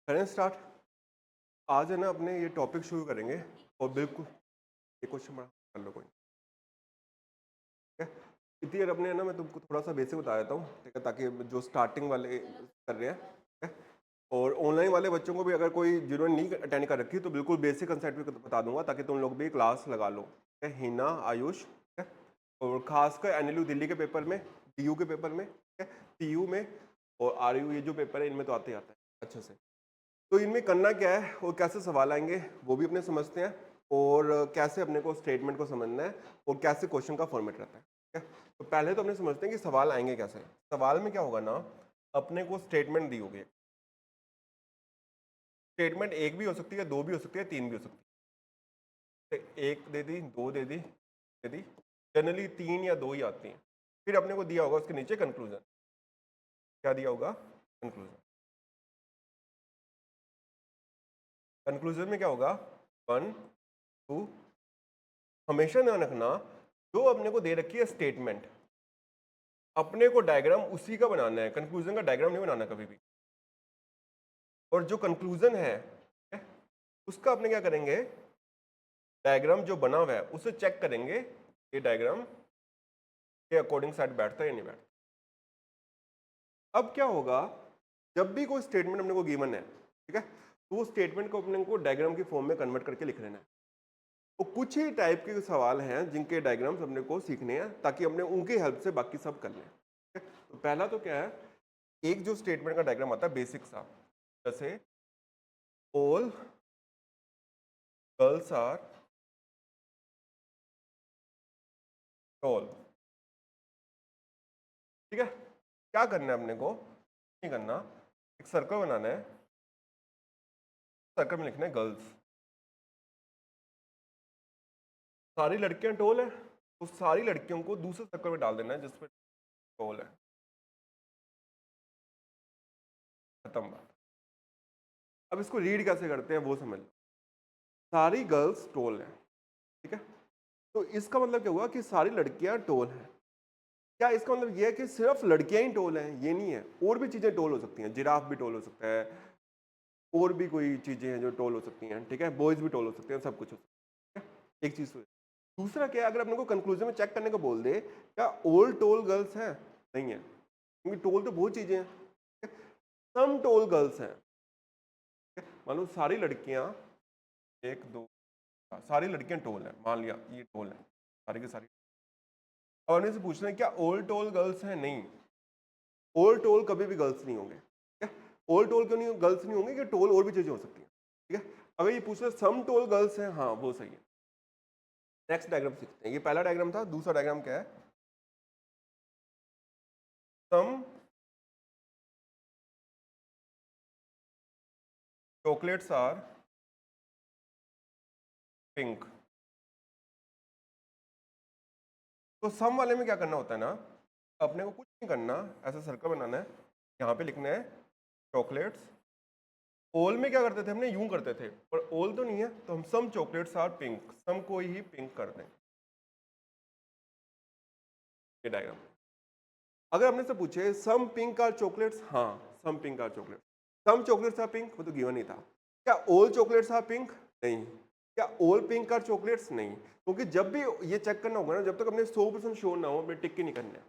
करें स्टार्ट। आज है ना अपने ये टॉपिक शुरू करेंगे और बिल्कुल ये क्वेश्चन मार्क कर लो कोई, ठीक है। इतनी देर अपने है ना मैं तुमको थोड़ा सा बेसिक बता देता हूँ, ठीक है, ताकि जो स्टार्टिंग वाले कर रहे हैं, ठीक है, और ऑनलाइन वाले बच्चों को भी अगर कोई जिन्होंने नहीं अटेंड कर रखी तो बिल्कुल बेसिक कंसेप्ट भी बता दूंगा ताकि तुम लोग भी क्लास लगा लो, ठीक है। हिना, आयुष, ठीक है, और खासकर एनएलयू दिल्ली के पेपर में, डीयू के पेपर में, ठीक है, टीयू में और आरयू, ये जो पेपर है इनमें तो आते ही आता है अच्छे से। तो इनमें करना क्या है और कैसे सवाल आएंगे वो भी अपने समझते हैं, और कैसे अपने को स्टेटमेंट को समझना है और कैसे क्वेश्चन का फॉर्मेट रहता है, ठीक है। तो पहले तो अपने समझते हैं कि सवाल आएंगे कैसे। सवाल में क्या होगा ना, अपने को स्टेटमेंट दी होगी। स्टेटमेंट एक भी हो सकती है, दो भी हो सकती है, तीन भी हो सकती है। तो एक दे दी, दो दे दी, जनरली तीन या दो ही आती हैं। फिर अपने को दिया होगा उसके नीचे कंक्लूजन। क्या दिया होगा? कंक्लूजन। कंक्लूजन में क्या होगा? One, two. हमेशा ध्यान रखना, जो अपने को दे रखी है स्टेटमेंट, अपने को डायग्राम उसी का बनाना है, कंक्लूजन का डायग्राम नहीं बनाना कभी भी। और जो कंक्लूजन है उसका अपने क्या करेंगे, डायग्राम जो बना हुआ है उसे चेक करेंगे, ये डायग्राम के अकॉर्डिंग साइड बैठता है या नहीं बैठता। अब क्या होगा, जब भी कोई स्टेटमेंट अपने को गिवन है, ठीक है, तो वो स्टेटमेंट को अपने को डायग्राम की फॉर्म में कन्वर्ट करके लिख लेना है। तो कुछ ही टाइप के सवाल हैं जिनके डायग्राम्स अपने को सीखने हैं ताकि अपने उनकी हेल्प से बाकी सब कर लें, ठीक है? तो पहला तो क्या है, एक जो स्टेटमेंट का डायग्राम आता है बेसिक सा, जैसे ऑल गर्ल्स आर टॉल, ठीक है। क्या करना है अपने को? नहीं करना, एक सर्कल बनाना है, सर्कल में लिखना है गर्ल्स। सारी लड़कियां टॉल है तो सारी लड़कियों को दूसरे सर्कल में डाल देना है जिसपे टॉल है। खत्म बात। अब इसको रीड कैसे करते हैं वो समझ लो। सारी गर्ल्स टॉल है, ठीक है। तो इसका मतलब क्या हुआ कि सारी लड़कियां टॉल हैं। क्या इसका मतलब ये है कि सिर्फ लड़कियां ही टॉल हैं? ये नहीं है, और भी चीजें टॉल हो सकती हैं। जिराफ भी टॉल हो सकता है, और भी कोई चीजें हैं जो टॉल हो सकती हैं, ठीक है। बॉयज भी टॉल हो सकते हैं, सब कुछ हो सकता है, ठीक है? एक चीज तो है। दूसरा क्या है, अगर अपने को कंक्लूजन में चेक करने को बोल दे, क्या ऑल टॉल गर्ल्स हैं? नहीं है, क्योंकि टॉल तो बहुत चीजें हैं, ठीक है? सम टॉल गर्ल्स हैं, ठीक है? मान लो सारी लड़कियां, एक दो, सारी लड़कियां टॉल हैं, मान लिया ये टॉल है सारी की सारी। और इनसे पूछना है क्या ऑल टॉल गर्ल्स हैं? नहीं, ऑल टोल कभी भी गर्ल्स नहीं होंगे, ठीक है। ऑल टोल क्यों नहीं गर्ल्स नहीं होंगे कि टोल और भी चीजें हो सकती हैं, ठीक है। अगर ये पूछ रहे सम टोल गर्ल्स हैं, हाँ वो सही है। नेक्स्ट डायग्राम सीखते हैं। ये पहला डायग्राम था, दूसरा डायग्राम क्या है? सम चॉकलेट्स आर पिंक। तो सम वाले में क्या करना होता है ना, अपने को कुछ नहीं करना, ऐसा सर्कल बनाना है, यहाँ पे लिखना है चॉकलेट्स। ओल में क्या करते थे, हमने यूं करते थे, पर ओल तो नहीं है तो हम सम चॉकलेट्स आर पिंक, सम को ही पिंक कर दें। ये डायग्राम। अगर हमने से पूछे सम पिंक आर चॉकलेट्स, हाँ some pink are chocolates. Some chocolates are pink, वो तो गिवन ही था। क्या ऑल चॉकलेट्स आर पिंक? नहीं। क्या ऑल पिंक आर चॉकलेट्स? नहीं, क्योंकि जब भी ये चेक करना होगा ना, जब तक अपने 100% श्योर ना हो, अपने टिक के नहीं करना है।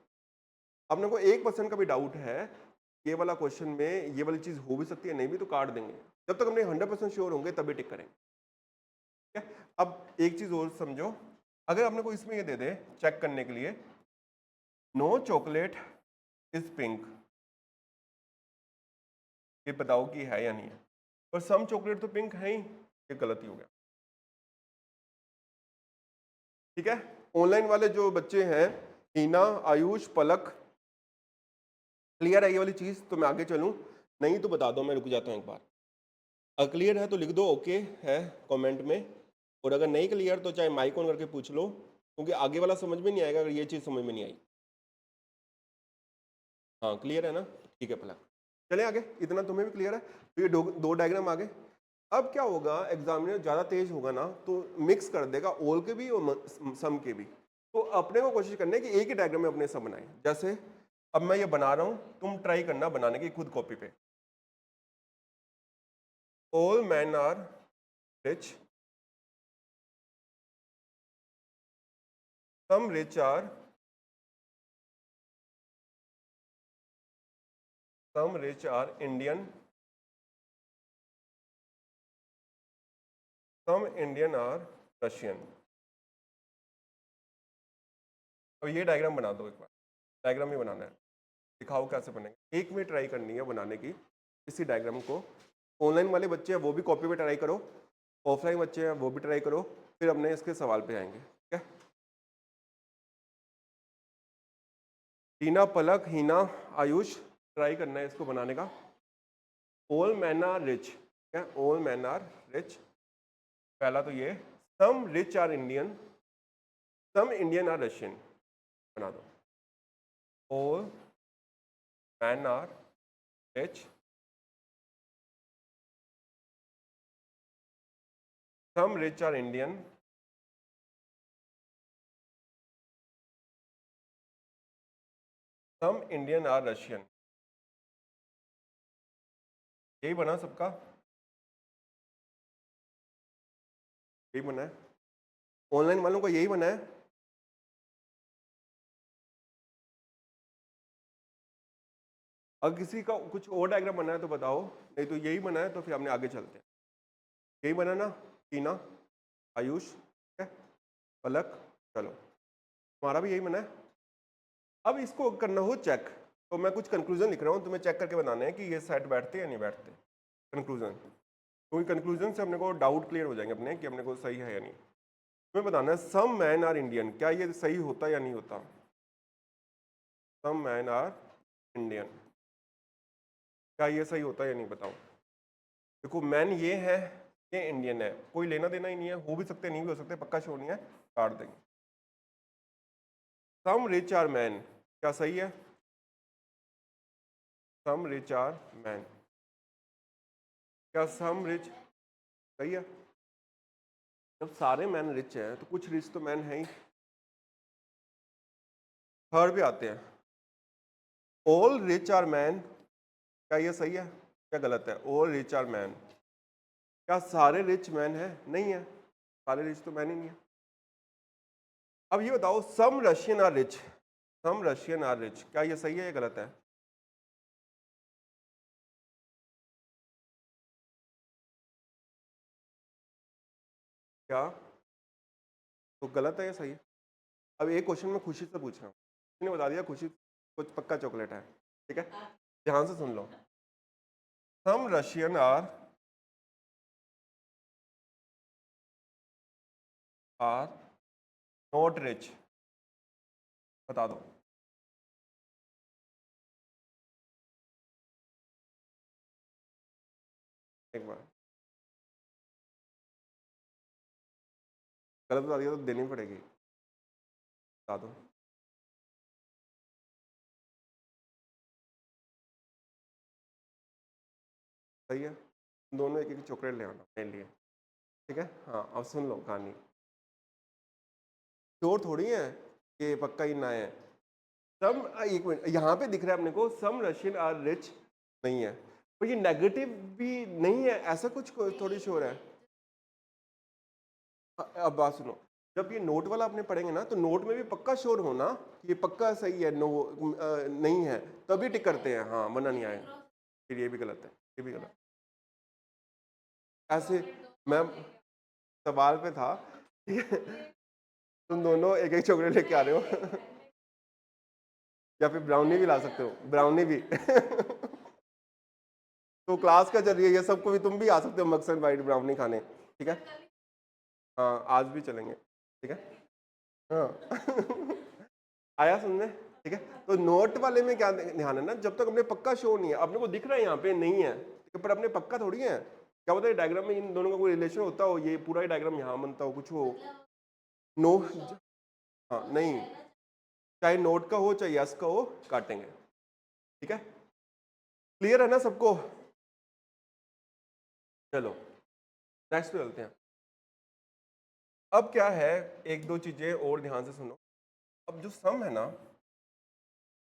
अपने को 1% का भी डाउट है ये वाला क्वेश्चन में ये वाली चीज हो भी सकती है, नहीं भी, तो काट देंगे। जब तक अपने 100% श्योर होंगे तभी टिक करेंगे, ठीक है। अब एक चीज और समझो, अगर अपने को इसमें ये दे दे चेक करने के लिए, नो चॉकलेट इज पिंक, ये बताओ कि है या नहीं है। पर सम चॉकलेट तो पिंक है ही, ये गलत ही हो गया, ठीक है। ऑनलाइन वाले जो बच्चे हैं, हीना, आयुष, पलक, क्लियर है ये वाली चीज? तो मैं आगे चलूं? नहीं तो बता दो, मैं रुक जाता हूं एक बार। अगर क्लियर है तो लिख दो ओके है कमेंट में, और अगर नहीं क्लियर तो चाहे माइक ऑन करके पूछ लो, क्योंकि आगे वाला समझ में नहीं आएगा अगर ये चीज समझ में नहीं आई। हाँ क्लियर है ना, ठीक है पलक। चले आगे, इतना तुम्हें भी क्लियर है। तो ये दो डायग्राम आ गए। अब क्या होगा, एग्जामिनर ज़्यादा तेज होगा ना तो मिक्स कर देगा ऑल के भी और सम के भी। तो अपने को कोशिश करनी है कि एक ही डायग्राम में अपने सब बनाए। जैसे अब मैं ये बना रहा हूँ, तुम ट्राई करना बनाने की खुद कॉपी पे। All man are rich, some rich are, some rich are Indian, some Indian are Russian. अब ये डायग्राम बना दो एक बार, डायग्राम ही बनाना है, दिखाओ कैसे बनेगा, एक में ट्राई करनी है बनाने की इसी डायग्राम को। ऑनलाइन वाले बच्चे हैं वो भी कॉपी पे ट्राई करो, ऑफलाइन बच्चे हैं वो भी ट्राई करो, फिर अपने इसके सवाल पे आएंगे, ठीक है। टीना, पलक, हीना, आयुष, ट्राई करना है इसको बनाने का। ऑल मैन आर रिच, क्या ऑल मैन आर रिच, पहला तो ये, some rich are Indian, some Indian are Russian, बना दो। All man are rich, some rich are Indian, some Indian are Russian. यही बना सबका, यही बना है, ऑनलाइन वालों का यही बना है। अगर किसी का कुछ और डायग्राम बना है तो बताओ, नहीं तो यही बना है तो फिर हमने आगे चलते हैं। यही बना ना टीना, आयुष, ठीक है, पलक, चलो हमारा भी यही बना है। अब इसको करना हो चेक, तो मैं कुछ कंक्लूजन लिख रहा हूँ, तुम्हें चेक करके बताना है कि ये सेट बैठते हैं या नहीं बैठते, कंक्लूजन। क्योंकि कंक्लूजन से अपने को डाउट क्लियर हो जाएंगे अपने कि अपने को सही है या नहीं। तुम्हें बताना है सम मैन आर इंडियन, क्या ये सही होता या नहीं होता। सम मैन आर इंडियन, क्या ये सही होता है या नहीं बताओ। देखो मैन ये है, ये इंडियन है, कोई लेना देना ही नहीं है, हो भी सकते नहीं भी हो सकते, पक्का शो नहीं है, काट देंगे। सम रिच आर मैन, क्या सही है, सम रिच आर मैन, क्या सम रिच सही है। जब सारे मैन रिच हैं तो कुछ रिच तो मैन है ही। थर्ड पे आते हैं, ऑल रिच आर मैन, क्या ये सही है क्या गलत है। ऑल रिच आर मैन, क्या सारे रिच मैन है, नहीं है, सारे रिच तो मैन ही नहीं है। अब ये बताओ some Russian are rich, some Russian are rich, क्या ये सही है या गलत है। क्या तो गलत है या सही है। अब एक क्वेश्चन मैं खुशी से पूछ रहा हूँ, मैंने बता दिया खुशी कुछ पक्का चॉकलेट है, ठीक है, ध्यान से सुन लो। सम रशियन आर नॉट रिच, बता दो। एक बार गलत बता दिया तो देनी पड़ेगी, बता दो। सही है, दोनों एक एक चॉकलेट ले आना मेरे लिए, ठीक है। हाँ अब सुन लो कहानी, चोर थोड़ी है कि पक्का ही ना है। सम, एक मिनट, यहाँ पे दिख रहा है अपने को सम रशियन आर रिच, नहीं है, पर ये नेगेटिव भी नहीं है, ऐसा कुछ थोड़ी श्योर है। अब बात सुनो, जब ये नोट वाला आपने पढ़ेंगे ना तो नोट में भी पक्का श्योर होना कि ये पक्का सही है, नो नहीं है, तभी टिक करते हैं, हाँ वरना नहीं आएगा। फिर ये भी गलत है, ये भी गलत, ऐसे मैं सवाल पे था, ठीक है, तुम दोनों एक एक चॉकलेट लेके आ रहे हो या फिर ब्राउनी भी ला सकते हो, ब्राउनी भी तो क्लास का चल रही है ये सबको भी, तुम भी आ सकते हो मक्सद वाइट ब्राउनी खाने, ठीक है। हाँ आज भी चलेंगे, ठीक है। हाँ आया सुनने, ठीक है। तो नोट वाले में क्या ध्यान है ना, जब तक अपने पक्का शो नहीं है, अपने को दिख रहा है यहाँ पे नहीं है, ठीक है, पर अपने पक्का थोड़ी है, क्या पता है डायग्राम में इन दोनों का कोई रिलेशन होता हो, ये पूरा ही डायग्राम यहाँ बनता हो, कुछ हो। नो, हाँ नहीं, चाहे नोट का हो चाहे यस का हो, काटेंगे, ठीक है। क्लियर है ना सबको, चलो नेक्स्ट पे चलते हैं। अब क्या है, एक दो चीजें और ध्यान से सुनो। अब जो सम है ना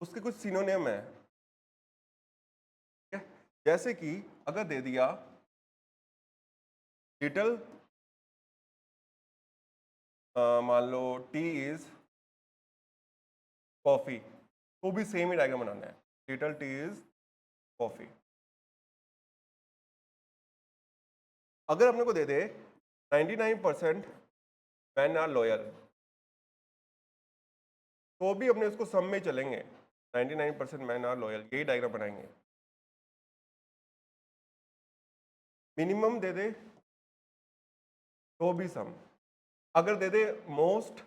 उसके कुछ सिनोनिम है, ठीक है। जैसे कि अगर दे दिया लिटिल मान लो टी इज कॉफी, तो भी सेम ही डायग्राम बनाना है, लिटिल टी इज कॉफी। अगर अपने को दे दे 99% मैन आर लॉयल, तो भी अपने उसको सम में चलेंगे, 99% मैन आर लॉयल, यही डायग्राम बनाएंगे। मिनिमम दे दे तो भी सम, अगर दे दे मोस्ट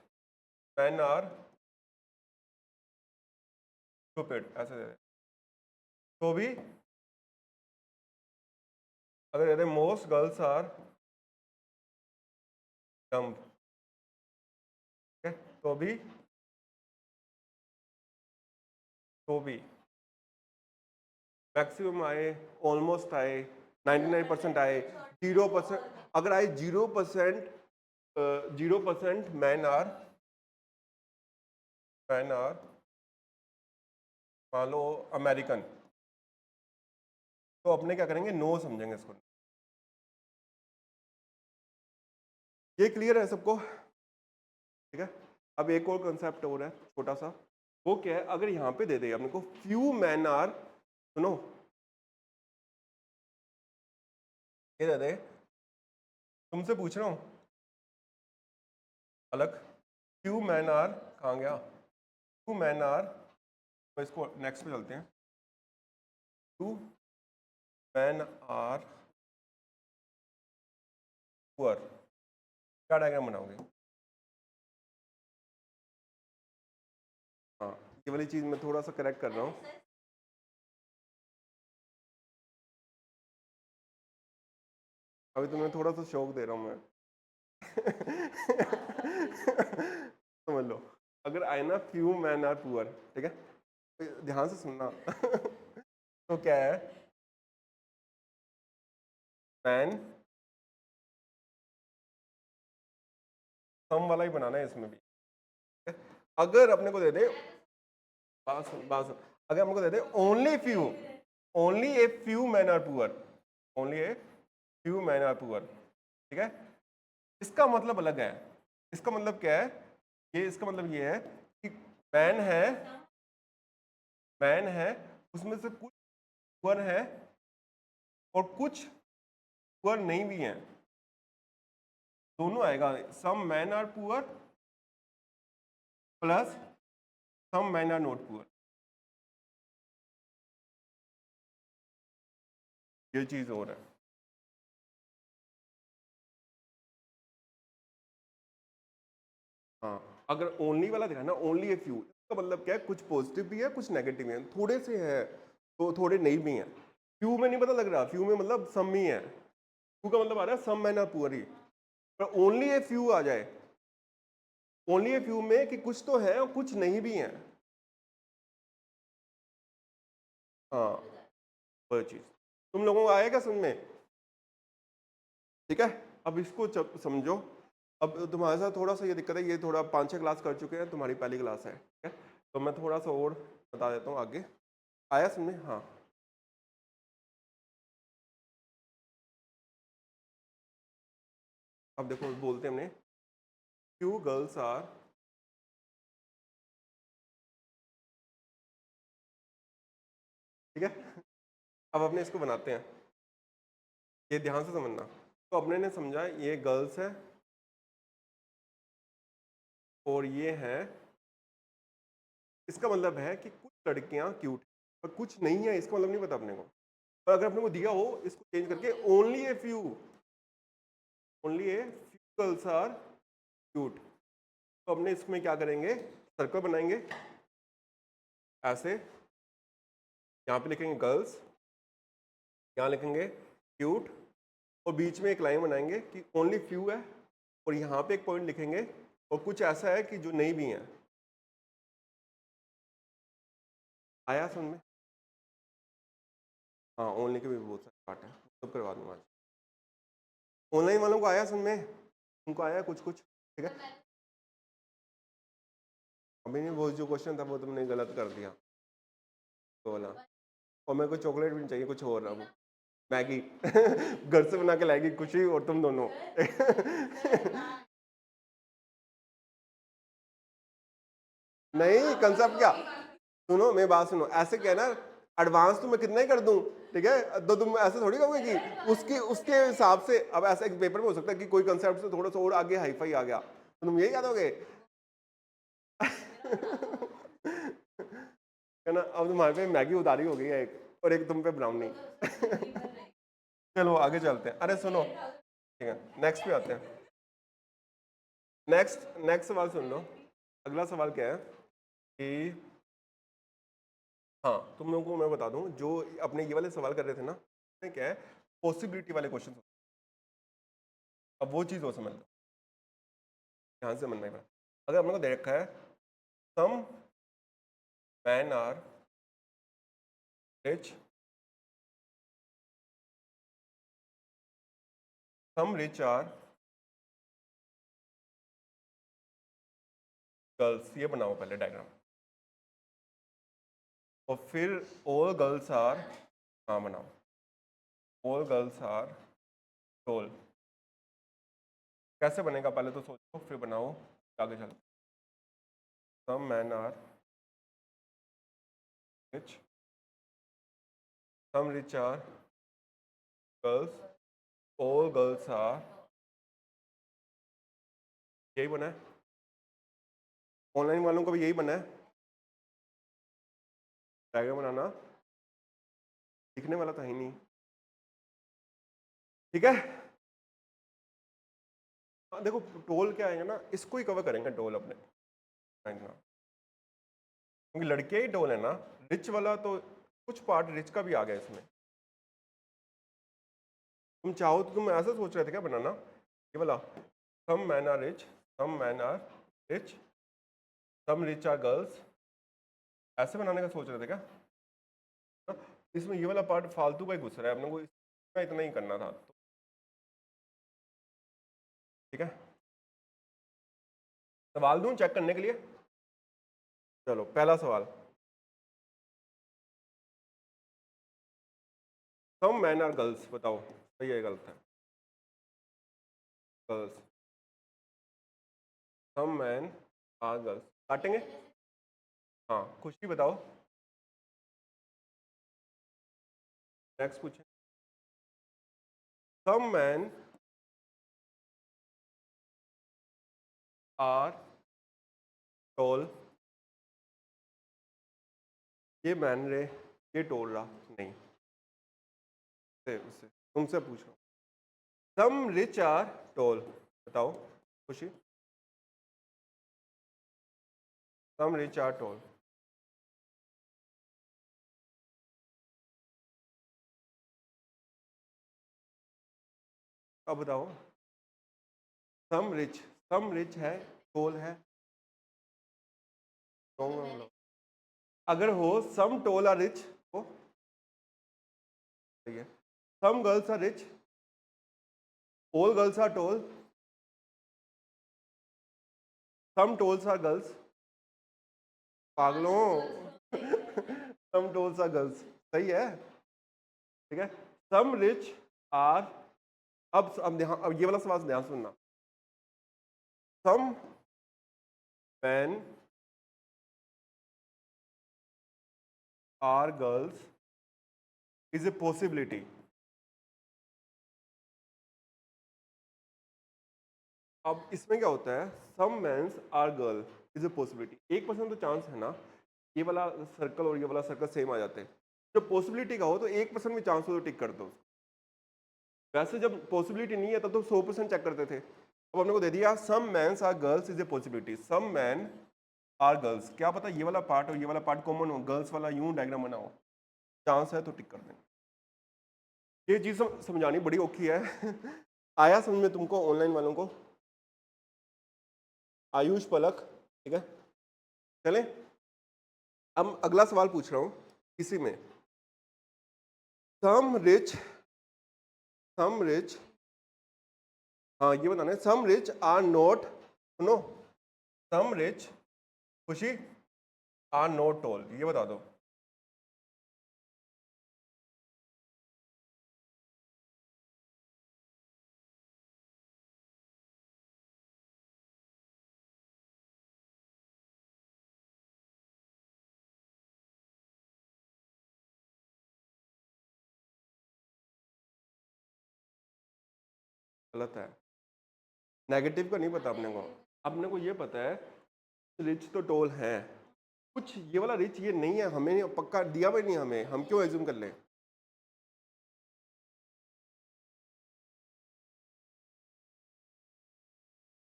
मैन आर स्टूपिड ऐसे दे दे, तो भी, अगर दे दे मोस्ट गर्ल्स आर डम्ब, तो भी, तो भी मैक्सिमम आए, ऑलमोस्ट आए, 99% आए, 0%, अगर आए 0%, 0% मैन आर मान लो अमेरिकन, तो अपने क्या करेंगे, नो समझेंगे इसको। ये क्लियर है सबको? ठीक है, अब एक और कंसेप्ट हो रहा है छोटा सा, वो क्या है, अगर यहाँ पे दे दे अपने को फ्यू मैन आर, सुनो, ये दे दे, तुमसे पूछ रहा हूँ अलग, फ्यू मैन आर कहाँ गया, फ्यू मैन आर, तो इसको नेक्स्ट पे चलते हैं, फ्यू मैन आर पुअर, क्या डायग्राम बनाओगे? हाँ, ये वाली चीज मैं थोड़ा सा करेक्ट कर रहा हूँ, अभी तुम्हें थोड़ा सा शौक दे रहा हूँ मैं। समझ लो, अगर आए ना फ्यू मैन आर पुअर, ठीक है, तो ध्यान से सुनना। तो क्या है, मैन, सम वाला ही बनाना है इसमें भी, ठीक है? अगर अपने को दे दे, बात सुन, अगर हमको दे दे only few, only a few man are poor, only a few man are poor, ठीक है, इसका मतलब अलग है, इसका मतलब क्या है, ये इसका मतलब ये है कि मैन है, मैन है, उसमें से कुछ पुअर है और कुछ पुअर नहीं भी है, दोनों आएगा, some man are poor plus some man are not poor, ये चीज और है। हाँ, अगर ओनली वाला देखा ना, ओनली ए फ्यू, इसका मतलब क्या है, कुछ पॉजिटिव भी है कुछ नेगेटिव है, थोड़े से है तो थोड़े नहीं भी हैं, फ्यू में नहीं पता लग रहा, फ्यू में मतलब सम ही है, फ्यू का मतलब आ रहा है सम मैन आर पुअर ही, पर ओनली ए फ्यू आ जाए, ओनली ए फ्यू में कि कुछ तो है और कुछ नहीं भी है, हाँ, वह चीज तुम लोगों को आएगा समझ में? ठीक है, अब इसको समझो, अब तुम्हारे साथ थोड़ा सा ये दिक्कत है, ये थोड़ा 5-6 क्लास कर चुके हैं, तुम्हारी पहली क्लास है, ठीक है, तो मैं थोड़ा सा और बता देता हूँ आगे, आया समझ में? हाँ, अब देखो बोलते हैं हमने फ्यू गर्ल्स आर, ठीक है, अब अपने इसको बनाते हैं, ये ध्यान से समझना, तो अपने ने समझा ये गर्ल्स है और ये है, इसका मतलब है कि कुछ लड़कियां क्यूट और कुछ नहीं है, इसका मतलब नहीं पता अपने को, और अगर अपने को दिया हो इसको चेंज करके only a few, only a few girls are cute, तो अपने इसमें क्या करेंगे, सर्कल बनाएंगे ऐसे, यहाँ पे लिखेंगे गर्ल्स, यहाँ लिखेंगे क्यूट, और बीच में एक लाइन बनाएंगे कि ओनली फ्यू है, और यहाँ पे एक पॉइंट लिखेंगे और कुछ ऐसा है कि जो नहीं भी है, आया समझ में? हाँ, ऑनलाइन के भी बहुत सारे पार्ट है, सब करवा दूंगा आज, ऑनलाइन वालों को आया समझ में, उनको आया कुछ कुछ, ठीक है, अभी नहीं, वो जो क्वेश्चन था वो तुमने गलत कर दिया, तो वाला, और मेरे को चॉकलेट भी नहीं चाहिए, कुछ और अब, मैगी घर से बना के लाएगी खुशी और तुम दोनों नहीं कंसेप्ट क्या, सुनो मेरी बात सुनो, ऐसे क्या है ना, एडवांस तो मैं कितना ही कर दूं, ठीक है, तो तुम ऐसे थोड़ी कहोगे कि उसके उसके हिसाब से, अब ऐसा एक पेपर में हो सकता है कि कोई कंसेप्ट से थोड़ा सा और आगे हाईफाई आ गया, तो तुम यही कह दोगे है ना। अब तुम्हारे पे मैगी उतारी हो गई है एक, और एक तुम पे ब्राउनी चलो आगे चलते हैं। अरे सुनो, ठीक है नेक्स्ट पे आते हैं। नेक्स्ट नेक्स्ट सवाल सुन लो। अगला सवाल क्या है कि, हाँ तुम लोगों को मैं बता दूं, जो अपने ये वाले सवाल कर रहे थे ना, उसमें क्या है, पॉसिबिलिटी वाले क्वेश्चन। अब वो चीज़ वो समझ लो, ध्यान से समझना है। अगर अपने को दे रखा है some man are rich, some rich are girls, ये बनाओ पहले डायग्राम, और फिर ऑल गर्ल्स आर, हाँ बनाओ, ऑल गर्ल्स आर टोल। कैसे बनेगा पहले तो सोचो फिर बनाओ, आगे चलो। Some man are rich, some rich are girls, all girls are, यही बना है, ऑनलाइन वालों को भी यही बना है, डायग्राम बनाना दिखने वाला था ही नहीं, ठीक है। हाँ देखो टोल क्या आएगा ना, इसको ही कवर करेंगे टोल अपने, क्योंकि लड़के ही टोल है ना, रिच वाला तो कुछ पार्ट रिच का भी आ गया इसमें। तुम चाहो तो तुम ऐसा सोच रहे थे क्या बनाना, ये वाला, some man are rich, some man are rich, some rich are girls, ऐसे बनाने का सोच रहे थे क्या? इसमें ये वाला पार्ट फालतू का ही घुस रहा है, अपने को इसमें इतना ही करना था, ठीक है। सवाल दूं चेक करने के लिए, चलो पहला सवाल, सम मैन आर गर्ल्स, बताओ सही है गलत है? Girls, some man are girls, काटेंगे, हाँ खुशी बताओ, नेक्स्ट पूछे, सम मैन आर टोल, ये मैन रे, ये टोल रहा नहीं, उससे तुमसे पूछ रहा हूँ, सम रिच आर टोल, बताओ खुशी, सम रिच आर टोल, अब बताओ, सम रिच है, टोल है, अगर हो सम टोल आर रिच तो सही है, some girls are rich, all girls are tall, some talls are girls, पागलों सम टोल्स आर गर्ल्स, सही है, ठीक है। सम रिच आर, अब ध्यान, अब ये वाला सवाल ध्यान सुनना, some man are girls is a possibility, अब इसमें क्या होता है, some mens are girl is a possibility, 1% तो चांस है ना, ये वाला सर्कल और ये वाला सर्कल सेम आ जाते हैं, जब पॉसिबिलिटी का हो तो 1% भी चांस हो तो टिक कर दो, वैसे जब पॉसिबिलिटी नहीं है तब तो 100% चेक करते थे। अब हमने को दे दिया some mens are girls is a possibility, some man are girls, क्या पता ये वाला पार्ट और ये वाला पार्ट कॉमन हो, गर्ल्स वाला यूं डायग्राम बना हो, चांस है तो टिक कर देना। ये चीज़ समझानी बड़ी औखी है आया समझ में तुमको ऑनलाइन वालों को? आयुष पलक, ठीक है चले। अब अगला सवाल पूछ रहा हूँ इसी में, सम रिच, सम रिच, हाँ ये बताना है, सम रिच आर नॉट, सुनो, सम रिच खुशी आर नॉट टोल, ये बता दो। गलत है। नेगेटिव का नहीं पता अपने को ये पता है रिच तो टोल है, कुछ ये वाला रिच ये नहीं है, हमें पक्का दिया भी नहीं, हमें हम क्यों एज्यूम कर लें।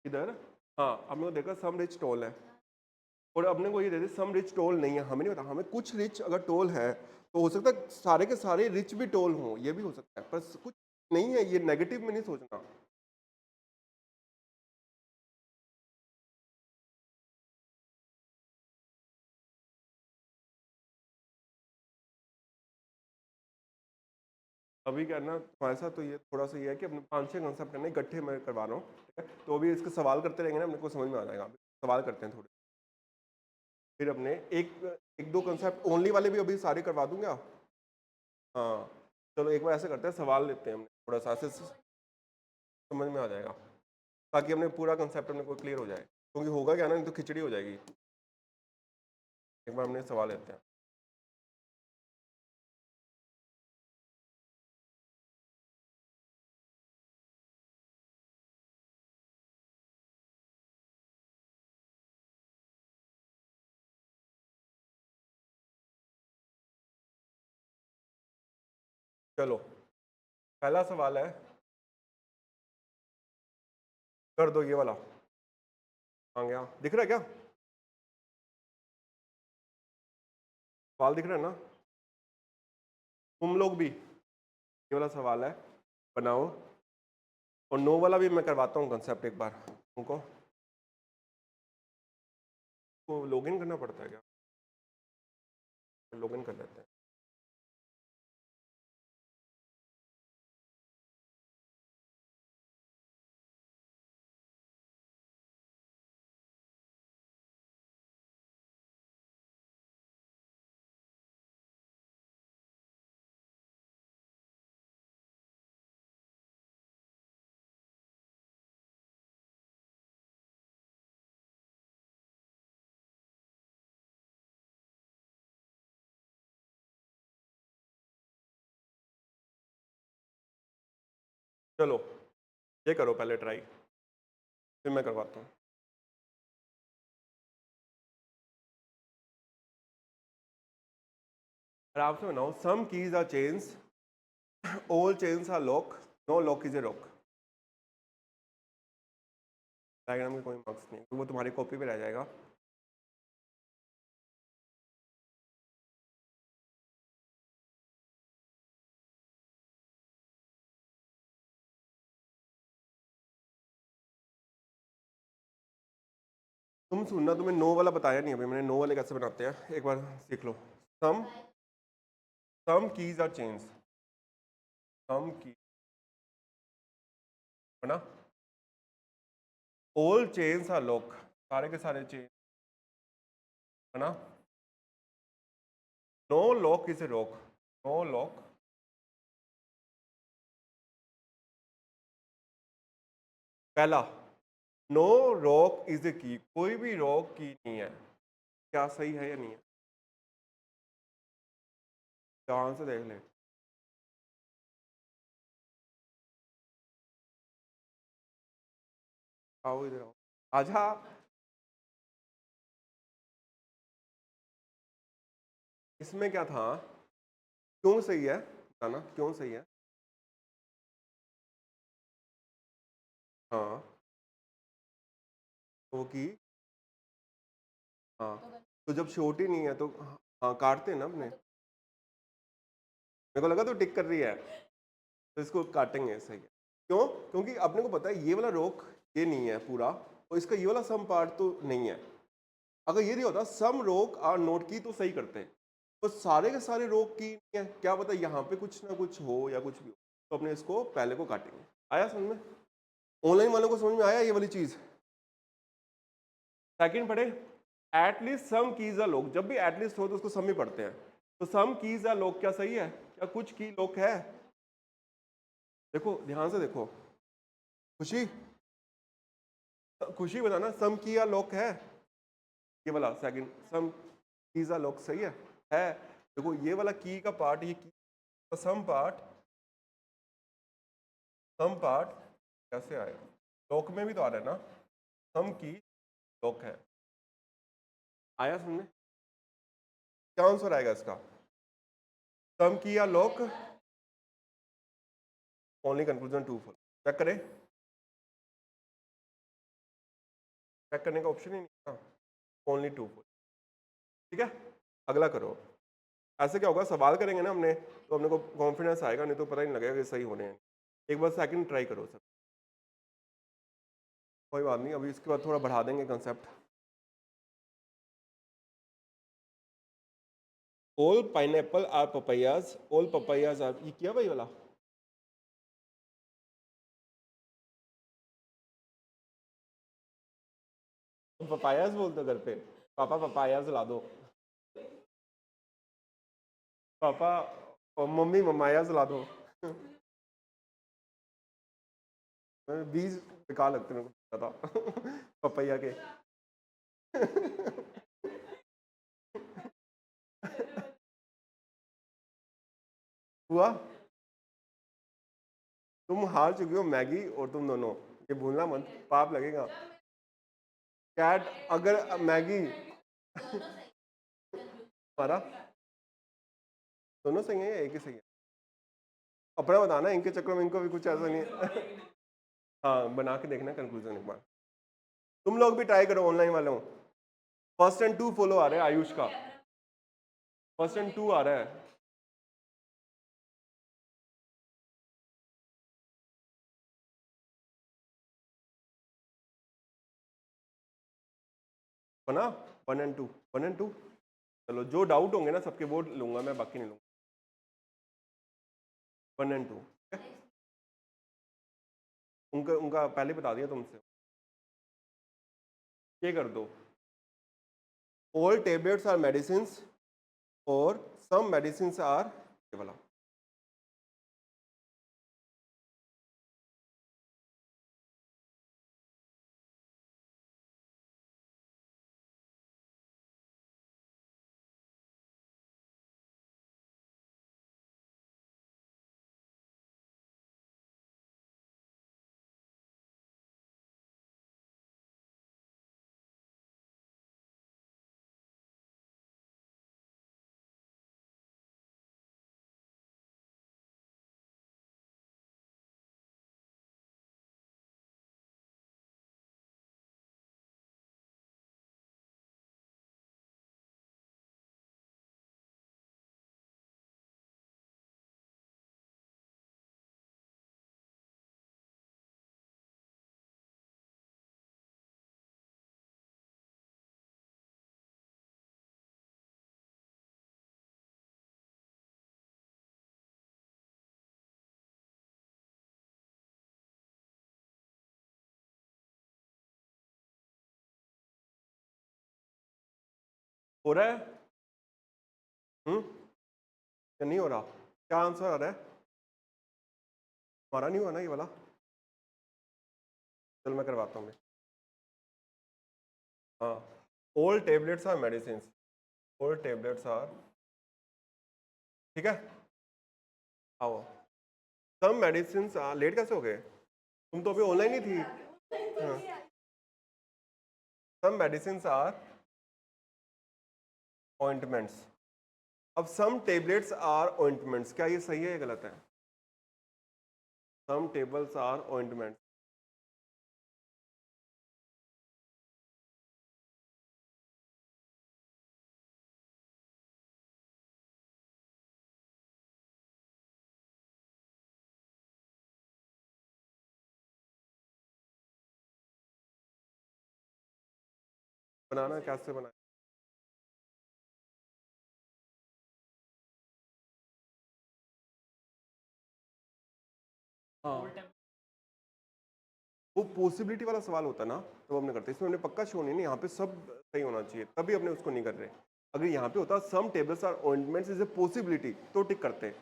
इधर हाँ हमने को देखा सम रिच टोल है और अपने को ये दे दे सम रिच टोल नहीं है, हमें नहीं पता, हमें कुछ रिच अगर टोल है तो हो सकता है सारे के सारे रिच भी टोल हों, ये भी हो सकता है, पर कुछ नहीं है, ये नेगेटिव में नहीं सोचना। अभी क्या है ना तुम्हारे साथ तो ये थोड़ा सा ये है कि अपने 5-6 कंसेप्ट करने इकट्ठे मैं करवा रहा हूँ, ठीक है, तो अभी इसके सवाल करते रहेंगे ना अपने को समझ में आ जाएगा। सवाल करते हैं थोड़े, फिर अपने एक एक दो कंसेप्ट ओनली वाले भी अभी सारे करवा दूंगा। हाँ चलो एक बार ऐसे करते हैं, सवाल लेते हैं, हमने थोड़ा सा ऐसे समझ में आ जाएगा, ताकि हमने पूरा कंसेप्ट अपने को क्लियर हो जाए, क्योंकि होगा क्या ना, नहीं तो खिचड़ी हो जाएगी। एक बार हमने सवाल लेते हैं। चलो पहला सवाल है, कर दो ये वाला, आ गया, दिख रहा है क्या सवाल, दिख रहा है ना, तुम लोग भी ये वाला सवाल है बनाओ, और नो वाला भी मैं करवाता हूँ कंसेप्ट एक बार तुमको, तो लॉगिन करना पड़ता है क्या, लॉगिन कर लेते हैं। चलो ये करो पहले ट्राई, फिर मैं करवाता हूँ। और आपसे बनाओ, some keys are chains, all chains are lock, no lock is a rock. Diagram में कोई मार्क्स नहीं, वो तुम्हारी कॉपी पे रह जाएगा। तुम सुनना, तुम्हें नो वाला बताया नहीं अभी मैंने, नो वाले कैसे बनाते हैं एक बार सीख लो। सम सम कीज आर चेन्स, सम की है ना, ऑल चेन्स आर लॉक, सारे के सारे चेन है ना, no lock is a rock, no lock, पहला no rock is a key, कोई भी रॉक की नहीं है, क्या सही है या नहीं है, ध्यान से देख ले। आओ इधर आओ, आजा, इसमें क्या था, क्यों सही है बताना, क्यों सही है। हाँ तो की, हाँ तो जब छोटी नहीं है तो हाँ काटते हैं ना अपने, मेरे को लगा तो टिक कर रही है, तो इसको काटेंगे, सही है। क्यों, क्योंकि अपने को पता है ये वाला रोक ये नहीं है पूरा, और इसका ये वाला सम पार्ट तो नहीं है, अगर ये नहीं होता सम रोक आर नोट की तो सही करते हैं, तो सारे के सारे रोक की नहीं है, क्या पता यहाँ पे कुछ ना कुछ हो या कुछ भी हो, तो अपने इसको पहले को काटेंगे। आया समझ में, ऑनलाइन वालों को समझ में आया ये वाली चीज। सेकंड पढ़े, at least some keys are lock, जब भी एटलीस्ट हो तो उसको सम ही पढ़ते हैं, तो सम कीज आर लॉक क्या सही है, क्या कुछ की लॉक है, देखो ध्यान से देखो, खुशी खुशी बताना, सम की या लॉक है, ये वाला second some keys are lock सही है, देखो ये वाला की का पार्ट, ये की सम पार्ट कैसे आया? लोक में भी तो आ रहा है ना, सम की लोक है। आया समझे? क्या आंसर आएगा इसका? सम की या lock? Only conclusion two follow. Check करें, चेक करने का ऑप्शन ही नहीं, ओनली टू फुल। ठीक है, अगला करो। ऐसे क्या होगा, सवाल करेंगे ना हमने तो अपने को कॉन्फिडेंस आएगा, नहीं तो पता ही नहीं लगेगा कि सही होने हैं। एक बार सेकंड ट्राई करो सर। कोई बात नहीं, अभी इसके बाद थोड़ा बढ़ा देंगे concept. All pineapple are papayas, all papayas are, ये किया भाई वाला? पपायाज बोलते हो घर पे? पापा पपायाज ला दो। पापा और मम्मी ममायाज ला दो। बीज बेकार लगते हैं मेरे को पता पपैया के। हुआ? तुम हार चुके हो मैगी और तुम दोनों, ये भूलना मत, पाप लगेगा। कैट अगर मैगी हमारा दोनों सही है या एक ही सही है? अपना बताना, इनके चक्कर में इनको भी कुछ ऐसा नहीं है। हाँ, बना के देखना कंक्लूजन एक बार। तुम लोग भी ट्राई करो ऑनलाइन वालों। फर्स्ट एंड टू फॉलो आ रहा है आयुष का, फर्स्ट एंड टू आ रहा है। बना 1 and 2, 1 and 2। चलो, जो डाउट होंगे ना सबके वो लूंगा मैं, बाकी नहीं लूंगा। 1 and 2 उनका उनका पहले बता दिया तुमसे। ये कर दो, ऑल टेबलेट्स आर मेडिसिन और सम मेडिसिन आर, ये वाला। हो रहा है? या नहीं हो रहा? क्या आंसर आ रहा है? हमारा नहीं हुआ ना ये वाला? चल मैं करवाता हूँ मैं। हाँ, all tablets are medicine, all tablets are, ठीक है। आओ, सम मेडिसिन लेट कैसे हो गए? तुम तो अभी ऑनलाइन ही थी। Some medicine are ointments. अब सम टेबलेट्स आर ऑइंटमेंट्स, क्या ये सही है या गलत है? सम टेबल्स आर ऑइंटमेंट्स। बनाना कैसे बनाए? हाँ, वो पॉसिबिलिटी वाला सवाल होता है ना, तो हमने करते, इसमें हमने पक्का शो नहीं, यहाँ पे सब सही होना चाहिए, तभी अपने उसको नहीं कर रहे। अगर यहाँ पे होता some tables are ointments is a possibility तो टिक करते हैं,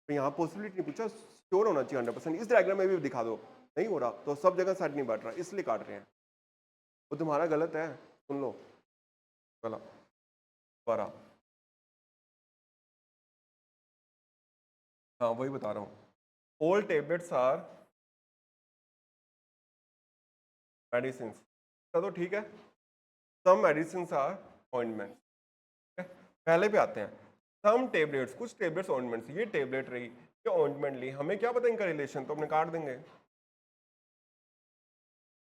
तो यहाँ पॉसिबिलिटी नहीं पूछा, श्योर होना चाहिए 100%। इस डायग्राम में भी दिखा दो, नहीं हो रहा तो सब जगह साइड नहीं बैठ रहा, इसलिए काट रहे हैं। वो तुम्हारा गलत है, सुन लो वाला दोबारा। हाँ, वही बता रहा हूँ, ऑल टेबलेट्स आर मेडिसिन तो ठीक है, सम मेडिसिन आर ऑइंटमेंट। पहले पे आते हैं, सम टेबलेट्स, कुछ टेबलेट्स ऑइंटमेंट्स, ये टेबलेट रही, ये ऑइंटमेंट ली, हमें क्या पता इनका रिलेशन, तो अपने काट देंगे।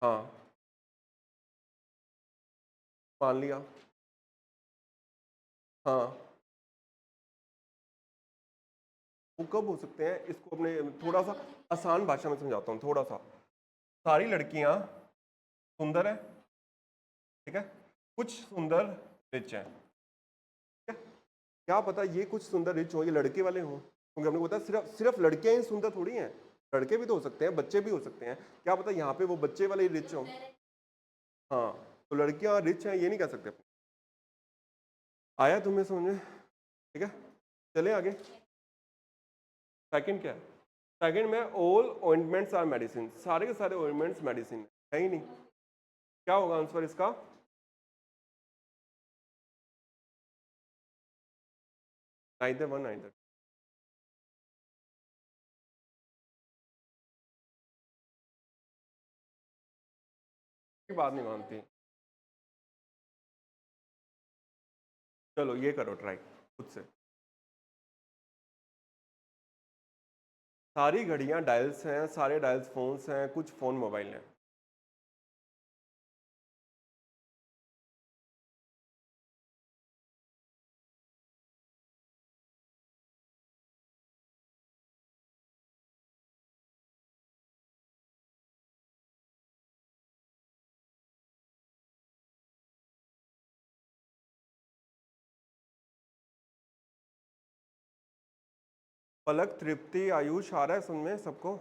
हाँ मान लिया। हाँ वो कब हो सकते हैं, इसको अपने थोड़ा सा आसान भाषा में समझाता हूँ थोड़ा सा। सारी लड़कियां सुंदर है, ठीक है, कुछ सुंदर रिच है, ठीक है? क्या पता ये कुछ सुंदर रिच हो, ये लड़के वाले हों, क्योंकि हमने बताया सिर्फ सिर्फ लड़कियां ही सुंदर थोड़ी हैं, लड़के भी तो हो सकते हैं, बच्चे भी हो सकते हैं, क्या पता यहाँ पे वो बच्चे वाले रिच हो। हाँ तो लड़कियां रिच हैं ये नहीं कह सकते। आया तुम्हें समझ में? ठीक है, चले आगे। सेकंड क्या है? सेकंड में ऑल ऑइंटमेंट्स आर मेडिसिन, सारे के सारे ऑइंटमेंट्स मेडिसिन है ही नहीं। क्या होगा आंसर इसका? Neither one neither. की बात नहीं मानती। चलो ये करो ट्राई खुद से। सारी घड़ियां डायल्स हैं, सारे डायल्स फोन्स हैं, कुछ फोन मोबाइल हैं। पलक, तृप्ति, आयुष आ रहा है सुन में सबको?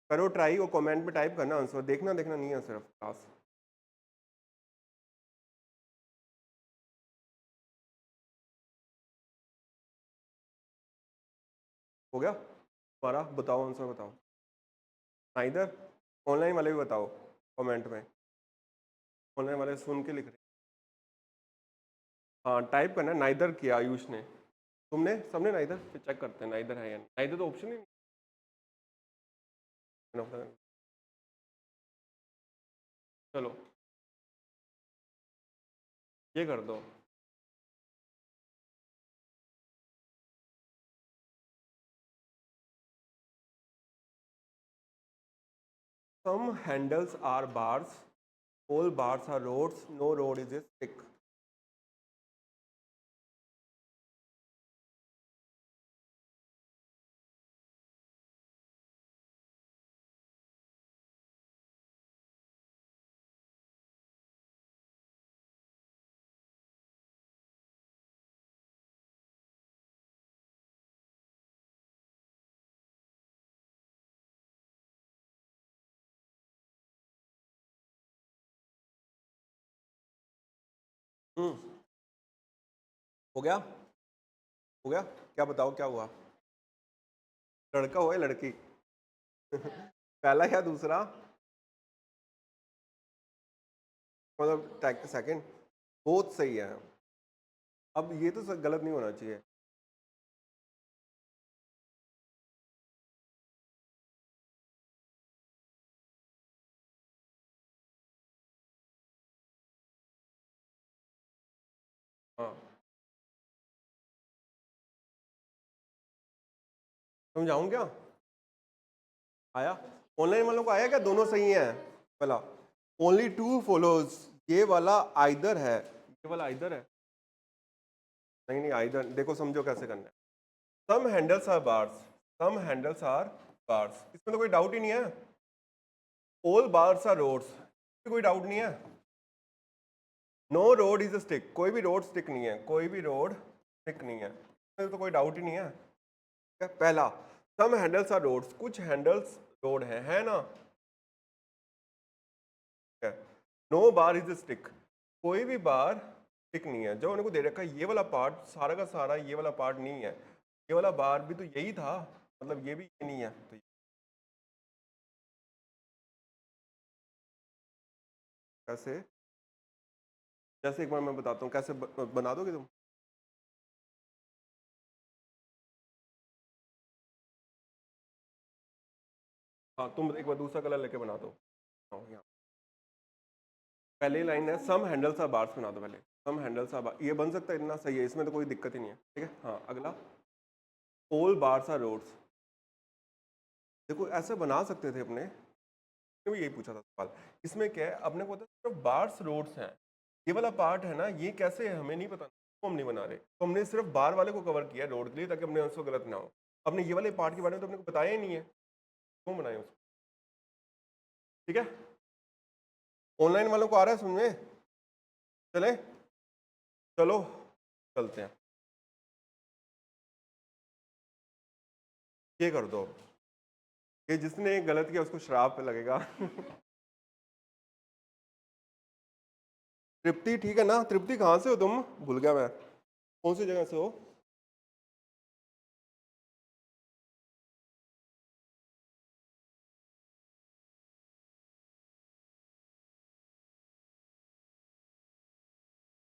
करो ट्राई और कमेंट में टाइप करना आंसर, देखना देखना नहीं है सिर्फ क्लास। हो गया तुम्हारा? बताओ आंसर बताओ। नाइदर। ऑनलाइन वाले भी बताओ कमेंट में, ऑनलाइन वाले सुन के लिख रहे। हाँ टाइप करना, नाइदर किया आयुष ने, तुमने सबने नाइदर, फिर चेक करते हैं नाइदर है या नहीं। नाइदर तो ऑप्शन ही नहीं। चलो ये कर दो। Some handles are bars, all bars are roads, no road is a stick. हो गया? हो गया? क्या बताओ क्या हुआ? लड़का हुआ या लड़की? पहला या दूसरा? मतलब सेकंड? बहुत सही है। अब ये तो गलत नहीं होना चाहिए। हाँ समझाऊं क्या? आया? ऑनलाइन वालों को आया क्या? दोनों सही हैं? पहला ओनली टू फॉलोज, ये वाला आइदर है, ये वाला आइदर है। नहीं नहीं आइदर, देखो समझो कैसे करना है। Some handles are bars, some handles are bars, इसमें तो कोई डाउट ही नहीं है। ऑल बार्स आर रोड्स, कोई डाउट नहीं है। No rod is a stick, कोई भी रोड स्टिक नहीं है, कोई भी रोड स्टिक नहीं है, इसमें तो कोई डाउट ही नहीं है। ठीक है? पहला सम हैंडल्स आर रोड्स, कुछ हैंडल्स रोड है ना? No bar is a stick, कोई भी बार स्टिक नहीं है। जो उनको दे रखा है ये वाला पार्ट सारा का सारा ये वाला पार्ट नहीं है, ये वाला बार भी तो यही था, मतलब ये भी ये नहीं है। तो कैसे? जैसे एक बार मैं बताता हूँ कैसे बना दोगे तुम? हाँ तुम एक बार दूसरा कलर लेके बना दो। हाँ, यहाँ पहली लाइन है सम हैंडल्स आर बार्स, बना दो पहले, सम हैंडल्स आर बार, ये बन सकता है, इतना सही है, इसमें तो कोई दिक्कत ही नहीं है, ठीक है। हाँ अगला, ऑल बार्स आर रोड्स। देखो ऐसे बना सकते थे अपने, तो यही पूछा था सवाल। इसमें क्या है, अपने को पता है सिर्फ बार्स रोड्स हैं, ये वाला पार्ट है ना, ये कैसे है हमें नहीं पता, तो हम नहीं बना रहे, तो हमने सिर्फ बार वाले को कवर किया रोड के लिए, ताकि अपने आंसर गलत ना हो। अपने ये वाले पार्ट के बारे में तो अपने को बताया ही नहीं है, क्यों बनाए उसको, ठीक है। ऑनलाइन वालों को आ रहा है समझ में, चले चलो चलते हैं, ये कर दो, ये जिसने गलत किया उसको शराब पे लगेगा। तृप्ति ठीक है ना, तृप्ति कहाँ से हो तुम, भूल गया मैं, कौन सी जगह से हो।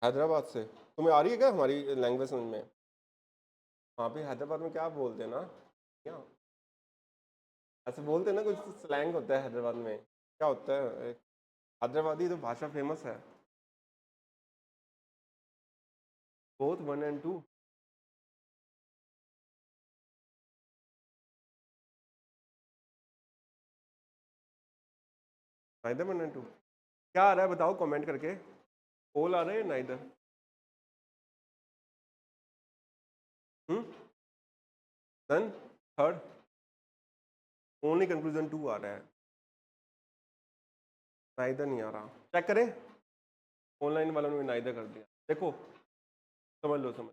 हैदराबाद से, तुम्हें आ रही है क्या हमारी लैंग्वेज समझ में। वहाँ पे हैदराबाद में क्या बोलते हैं ना, क्या ऐसे बोलते हैं ना, कुछ स्लैंग होता है हैदराबाद में, क्या होता है, एक हैदराबादी तो भाषा फेमस है, बोथ 1 and 2। नाइदर 1 and 2, क्या आ रहा है बताओ कमेंट करके, ऑल आ रहे हैं neither. Done, third, only conclusion 2 आ रहा है, नाइदर नहीं आ रहा, चेक करें, ऑनलाइन वालों ने नाइदर कर दिया, देखो समझ लो समझ,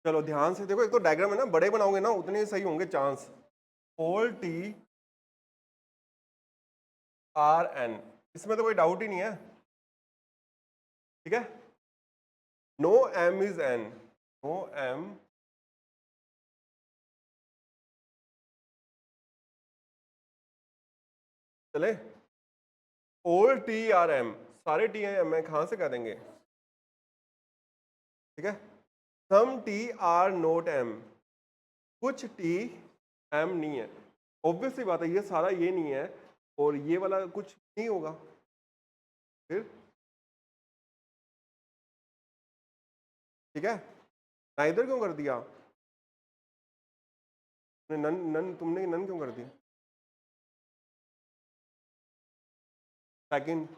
चलो ध्यान से देखो, एक तो डायग्राम है ना, बड़े बनाओगे ना उतने ही सही होंगे chance. All T are N, इसमें तो कोई डाउट ही नहीं है, ठीक है। No M is N, no M, चले, ऑल टी आर एम, सारे टी एम है, कहां से कह देंगे, ठीक है। Some T are not M, कुछ टी एम नहीं है, ऑब्वियस सी बात है, ये सारा ये नहीं है और ये वाला कुछ नहीं होगा, फिर ठीक है। नाइदर क्यों कर दिया, नन नन, तुमने नन क्यों कर दिया, सेकंड,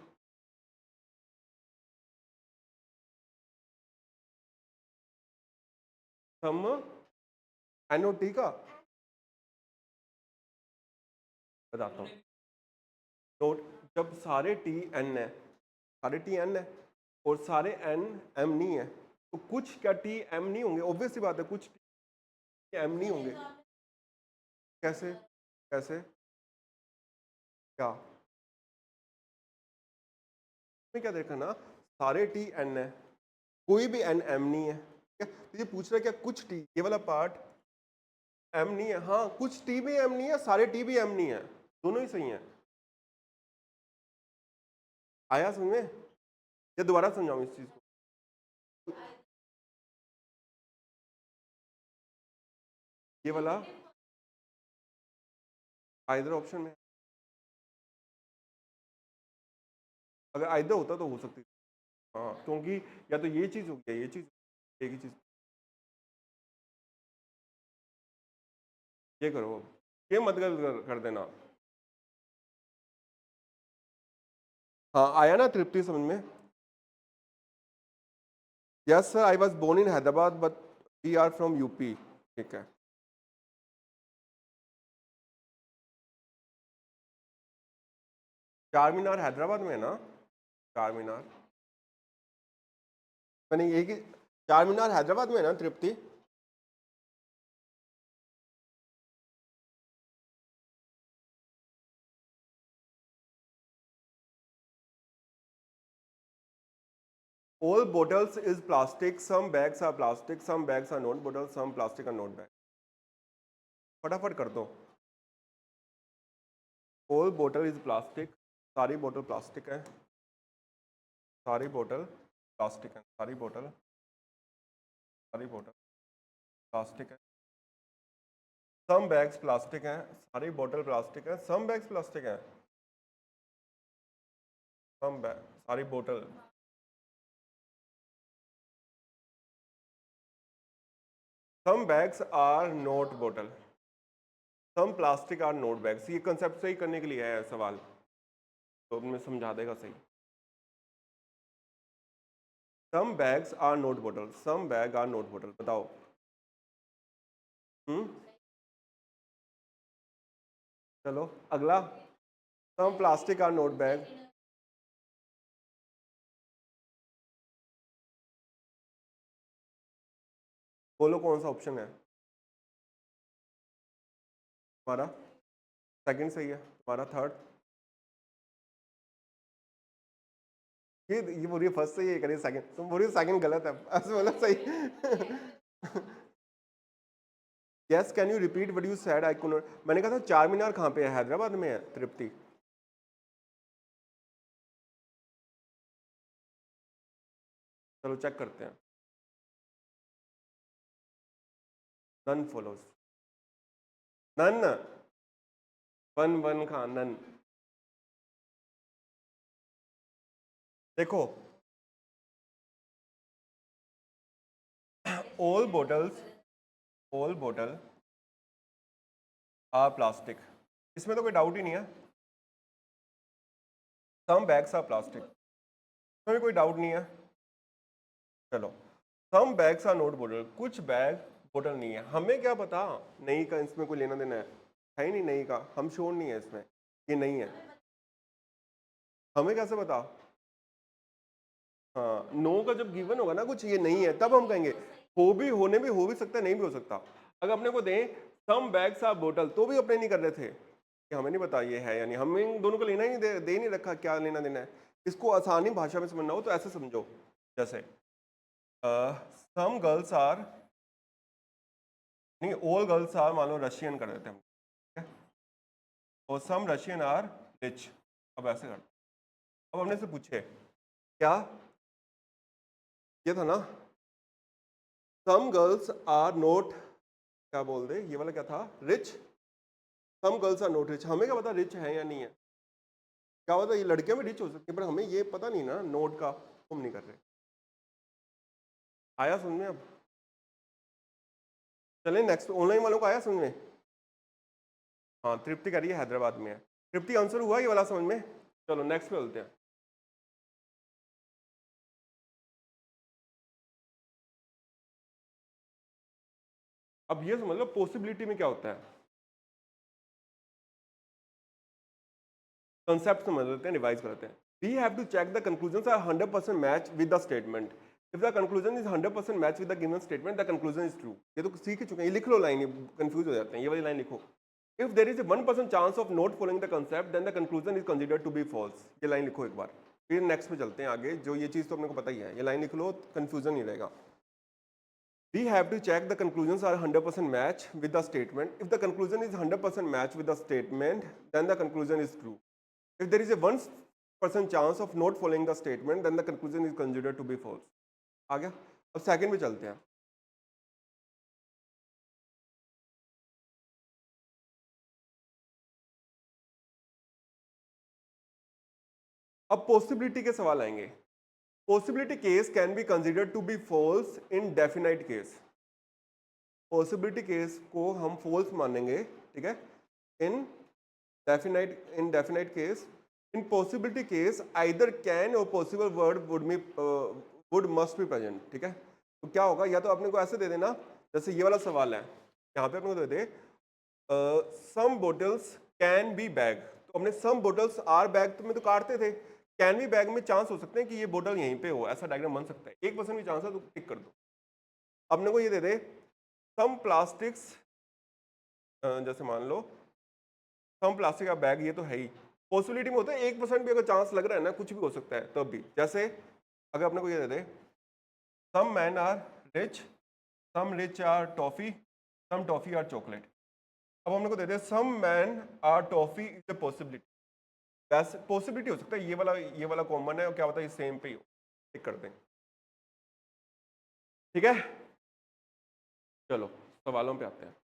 सम एनओटी का बताता हूँ, नोट, जब सारे टी एन है, सारे टी एन है और सारे एन एम नहीं है, तो कुछ क्या टी एम नहीं होंगे, ऑब्वियस सी बात है, कुछ टी एम नहीं होंगे, कैसे कैसे क्या, क्या देखा ना, सारे टी एन है, कोई भी एन एम नहीं है, ठीक है, तो ये पूछ रहा है क्या कुछ टी, ये वाला पार्ट एम नहीं है, हाँ कुछ टी भी एम नहीं है, सारे टी भी एम नहीं है, दोनों ही सही हैं। आया समझ में, या दोबारा समझाऊं इस चीज को, ये वाला आइदर ऑप्शन में, अगर आइदर होता तो हो सकती, हाँ क्योंकि या तो ये चीज हो गया, ये चीज, एक ही चीज, ये करो, ये मत कर देना। हाँ आया ना तृप्ति समझ में, yes sir I was born in Hyderabad but we are from UP, ठीक है। चार मीनार हैदराबाद में है ना, चार मीनार, मैंने यही कि चार मीनार हैदराबाद में है ना तृप्ति, all bottles is plastic, some bags are plastic, some bags are not bottles, some plastic are not bag, फटाफट कर दो, all bottle is plastic, सारी बोतल प्लास्टिक है, सारी बोतल प्लास्टिक है, सारी बोतल, सारी बोतल प्लास्टिक है, सम बैग्स प्लास्टिक हैं, सारी बोतल प्लास्टिक है, सम बैग्स प्लास्टिक है, सम बैग, सारी बोतल। सम बैग्स आर नोट बोतल, सम प्लास्टिक आर नोट बैग्स। ये कंसेप्ट सही करने के लिए है सवाल, तो मैं समझा देगा सही। सम बैग्स आर नोट बोतल, सम बैग आर नोट बोतल, बताओ। हम्म, चलो अगला। सम प्लास्टिक आर नोट बैग। बोलो कौन सा ऑप्शन है हमारा? सेकंड सही है, हमारा थर्ड। ये बोल रही है फर्स्ट सही है, करिए सेकंड, तुम बोल रही हो सेकंड गलत है, ऐसे बोला सही। Yes, can you repeat what you said? I could not. मैंने कहा था चार मीनार कहाँ पे है? हैदराबाद में है, तृप्ति। चलो चेक करते हैं। None follows, none, one one कहाँ, नन। देखो, all bottles, all bottle are plastic, इसमें तो कोई डाउट ही नहीं है। सम बैग्स आर प्लास्टिक, इसमें भी कोई डाउट नहीं है। चलो, सम बैग्स आर नोट बोतल, कुछ बैग बोतल नहीं है। हमें क्या पता नहीं का इसमें कोई लेना देना है ही नहीं, नहीं का हम श्योर नहीं है इसमें, ये नहीं है। हमें कैसे पता? हाँ, नो का जब गिवन होगा ना कुछ ये नहीं है, तब हम कहेंगे। हो भी सकता है, नहीं भी हो सकता। अगर अपने को दें सम बैग्स आर बोतल, तो भी अपने नहीं कर रहे थे कि हमें नहीं पता ये है या नहीं। हम इन दोनों को लेना ही नहीं दे नहीं रखा, क्या लेना देना है। इसको आसानी भाषा में समझना हो तो ऐसे समझो, जैसे सम गर्ल्स आर, नहीं ऑल गर्ल्स आर, मान लो रशियन कर देते हैं हम, ठीक है? और सम रशियन आर रिच। अब ऐसे कर, अब हमने से पूछे क्या, ये था ना, सम गर्ल्स आर नोट, क्या बोल दे ये वाला क्या था, rich. Some girls are not rich, हमें क्या पता रिच है या नहीं है? क्या होता है ये लड़कियां भी रिच हो सकती है, पर हमें ये पता नहीं ना, नोट का तुम नहीं कर रहे। आया समझ में अब? चले नेक्स्ट, ऑनलाइन वालों को आया समझ में? हाँ, तृप्ति कह रही है हैदराबाद में है। तृप्ति आंसर हुआ ये वाला समझ में? चलो नेक्स्ट पे बोलते हैं। अब ये समझ लो पॉसिबिलिटी में क्या होता है, कंसेप्ट समझ लेते हैं, रिवाइज करते हैं। We have to check the conclusion are 100% match with the statement. If the conclusion is 100% match with the given statement, the conclusion is true. ये तो सीख ही चुके हैं, ये लिख लो लाइन, कंफ्यूज हो जाते हैं, ये वाली लाइन लिखो। If there is a 1% chance of not following the concept, then the conclusion is considered to be false. ये लाइन लिखो एक बार, फिर नेक्स्ट पे चलते हैं आगे। जो ये चीज़ तो अपने को पता ही है, ये लाइन लिख लो, कंफ्यूजन नहीं रहेगा। We have to check the conclusions are 100% match with the statement. If the conclusion is 100% match with the statement, then the conclusion is true. If there is a 1% chance of not following the statement, then the conclusion is considered to be false. आ गया? अब second में चलते हैं। अब possibility के सवाल आएंगे। Possibility case can be considered to be false indefinite case. Possibility case को हम फॉल्स मानेंगे, ठीक है, इन डेफिनाइट केस। इन possibility case either can or possible word would must be present, ठीक है। तो क्या होगा, या तो अपने को ऐसे दे देना, जैसे ये वाला सवाल है, यहाँ पे अपने को दे दे सम बोटल्स कैन बी बैग, तो हमने सम बोटल्स आर बैग तो में तो काटते थे, कैन बी बैग में चांस हो सकते हैं कि ये बोतल यहीं पे हो, ऐसा डायग्राम बन सकता है। 1% भी चांस है तो टिक कर दो। अपने को ये दे दे सम प्लास्टिक्स, जैसे मान लो सम प्लास्टिक का बैग, ये तो है ही। पॉसिबिलिटी में होता है 1% भी अगर चांस लग रहा है ना, कुछ भी हो सकता है तब भी। जैसे अगर अपने को ये दे दे some man are rich, some rich are toffee, some toffee are chocolate. अब हमने को दे दे some man are toffee is a possibility. वैसे पॉसिबिलिटी हो सकता है ये वाला कॉमन है, और क्या होता है ये सेम पे ही हो, टिक कर दें, ठीक है। चलो सवालों पे आते हैं।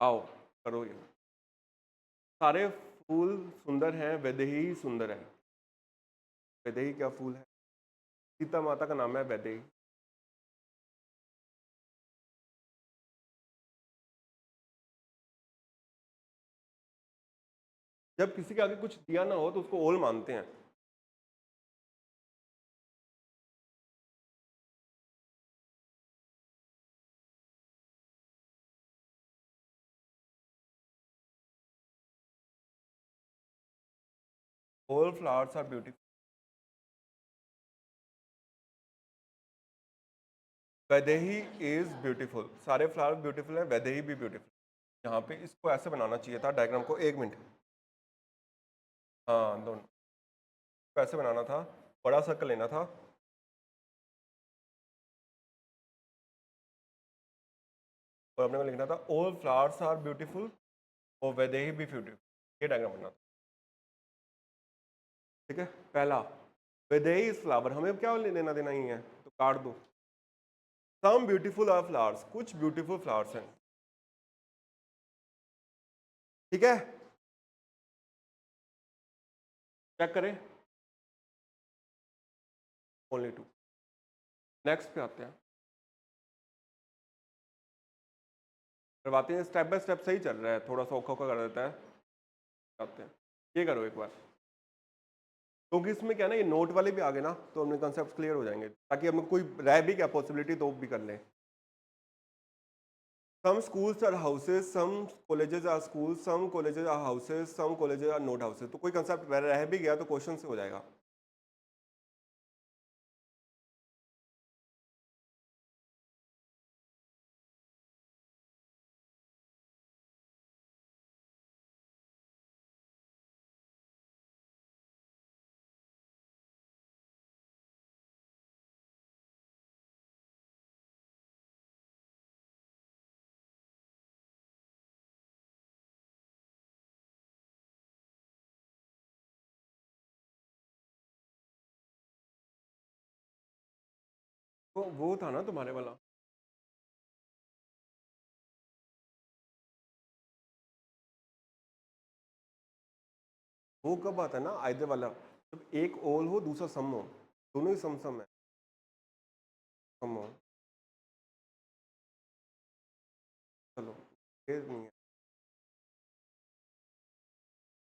आओ, करो ये। सारे फूल सुंदर हैं, वैदेही सुंदर है। वैदेही क्या फूल है? सीता माता का नाम है वैदेही। जब किसी के आगे कुछ दिया ना हो तो उसको ओल मानते हैं। All flowers are beautiful. Vaidehi is beautiful. सारे फ्लावर ब्यूटीफुल हैं, वैदेही भी ब्यूटीफुल। यहाँ पे इसको ऐसे बनाना चाहिए था डायग्राम को। 1 मिनट। हाँ दोनों को ऐसे बनाना था, बड़ा सर्कल लेना था और अपने को लिखना था ऑल फ्लावर्स आर ब्यूटीफुल और वैदेही भी ब्यूटीफुल। ये डायग्राम बनना था। ठीक है। पहला, वैदेही इज फ्लावर, हमें क्या लेना देना ही है तो काट दो। सम ब्यूटीफुल आर फ्लावर्स, कुछ ब्यूटीफुल फ्लावर्स हैं। ठीक है, चेक करें। ओनली 2। नेक्स्ट पे आते हैं, करवाते हैं। स्टेप बाय स्टेप सही चल रहा है, थोड़ा सा औखा औखा कर देता है। आते हैं, ये करो एक बार, क्योंकि इसमें क्या है ना, ये नोट वाले भी आ गए ना तो हमने कंसेप्ट क्लियर हो जाएंगे, ताकि हमें कोई रह भी क्या पॉसिबिलिटी तो भी कर ले। Some schools are houses, some colleges are schools, some colleges are houses, some colleges are not houses. तो कोई कंसेप्ट रह भी गया तो क्वेश्चन से हो जाएगा। तो वो था ना तुम्हारे वाला, वो कब आता है ना आइदर वाला, जब एक ओल हो दूसरा सम हो, दोनों ही सम सम है। सम हो, चलो ये नहीं है।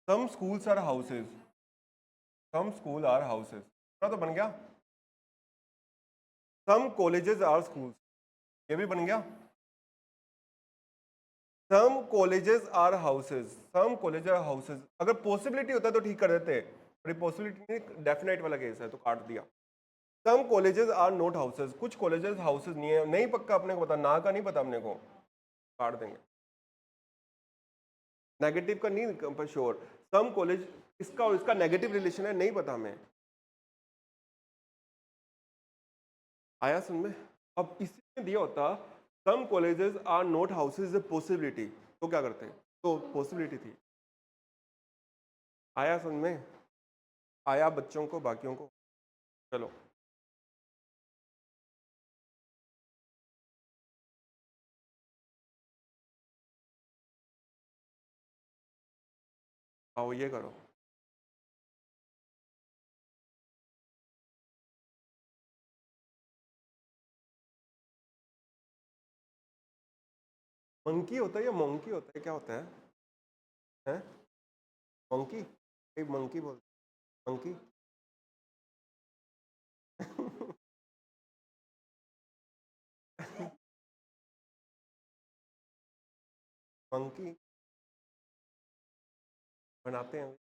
Some schools are houses, some school are houses, तो बन गया। सम कॉलेजेस आर स्कूल्स, ये भी बन गया। Some colleges are houses, some college are houses. अगर पॉसिबिलिटी होता तो ठीक कर देते, पर पॉसिबिलिटी नहीं, डेफिनेट वाला केस है तो काट दिया। सम कॉलेजेस आर नॉट हाउसेज, कुछ कॉलेजेस हाउसेज नहीं है, नहीं पक्का अपने को पता, ना का नहीं पता अपने को, काट देंगे। नेगेटिव का नहीं पर श्योर, सम कॉलेज, इसका और इसका नेगेटिव रिलेशन है, नहीं पता हमें। आया सुन में। अब इसी में दिया होता some colleges are not houses is a possibility, तो क्या करते हैं, तो पॉसिबिलिटी थी। आया सुन में, आया बच्चों को, बाकियों को। चलो आओ ये करो। मंकी होता है या मंकी होता है, क्या होता है? हैं? मंकी, मंकी बोल, मंकी। मंकी बनाते हैं,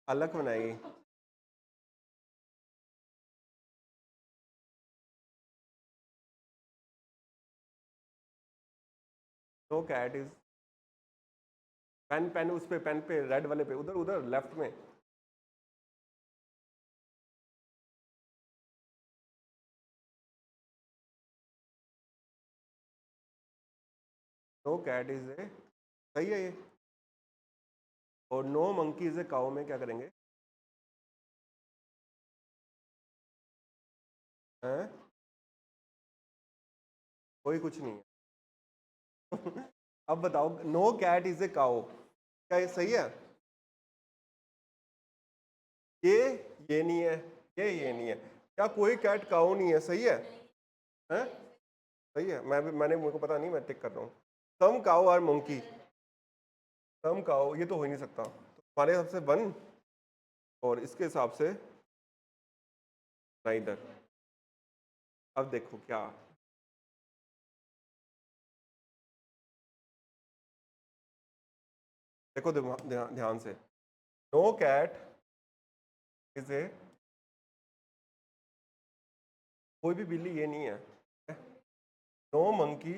अलग बनाएगी। No cat is, pen pen उस पे, पेन पे रेड वाले पे, उधर उधर लेफ्ट में। नो कैट इज ए, सही है ये। और no monkey is a cow में क्या करेंगे? हैं? कोई कुछ नहीं है। अब बताओ, no cat is a cow, क्या ये सही है? ये नहीं है, ये नहीं है। क्या कोई कैट काउ नहीं है? सही है? हैं? सही है। मैंने मेरे को पता नहीं, मैं टिक कर रहा हूँ। Some cow are monkey, some cow, ये तो हो ही नहीं सकता। तो हमारे हिसाब से वन, और इसके हिसाब से नाइदर। अब देखो क्या, देखो ध्यान से, नो कैट इज ए, कोई भी बिल्ली ये नहीं है। नो मंकी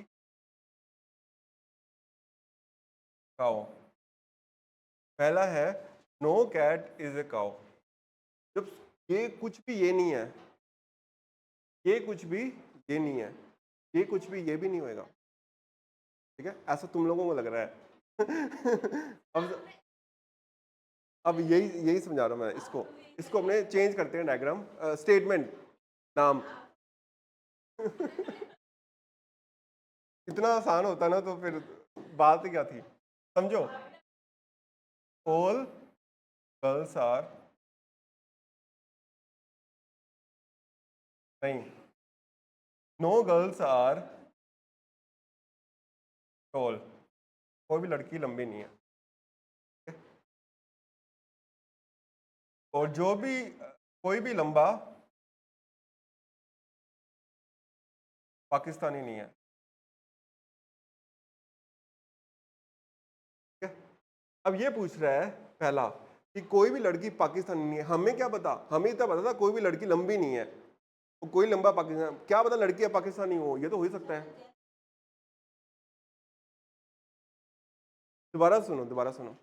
काउ, पहला है no cat is a cow. जब ये कुछ भी ये नहीं है, ये कुछ भी ये नहीं है, ये कुछ भी ये भी नहीं होएगा, ठीक है? ऐसा तुम लोगों को लग रहा है। अब यही यही समझा रहा हूँ मैं इसको। इसको अपने चेंज करते हैं डायग्राम, स्टेटमेंट, नाम। इतना आसान होता ना तो फिर बात ही क्या थी, समझो। ऑल गर्ल्स आर, नहीं, नो गर्ल्स आर टॉल, कोई भी लड़की लंबी नहीं है। और जो भी कोई भी लंबा पाकिस्तानी नहीं है, ठीक है? अब ये पूछ रहा है पहला कि कोई भी लड़की पाकिस्तानी नहीं है। हमें क्या पता, हमें तो पता था कोई भी लड़की लंबी नहीं है, तो कोई लंबा पाकिस्तान, क्या पता लड़की या पाकिस्तानी हो, ये तो हो ही सकता है। दोबारा सुनो, दोबारा सुनो।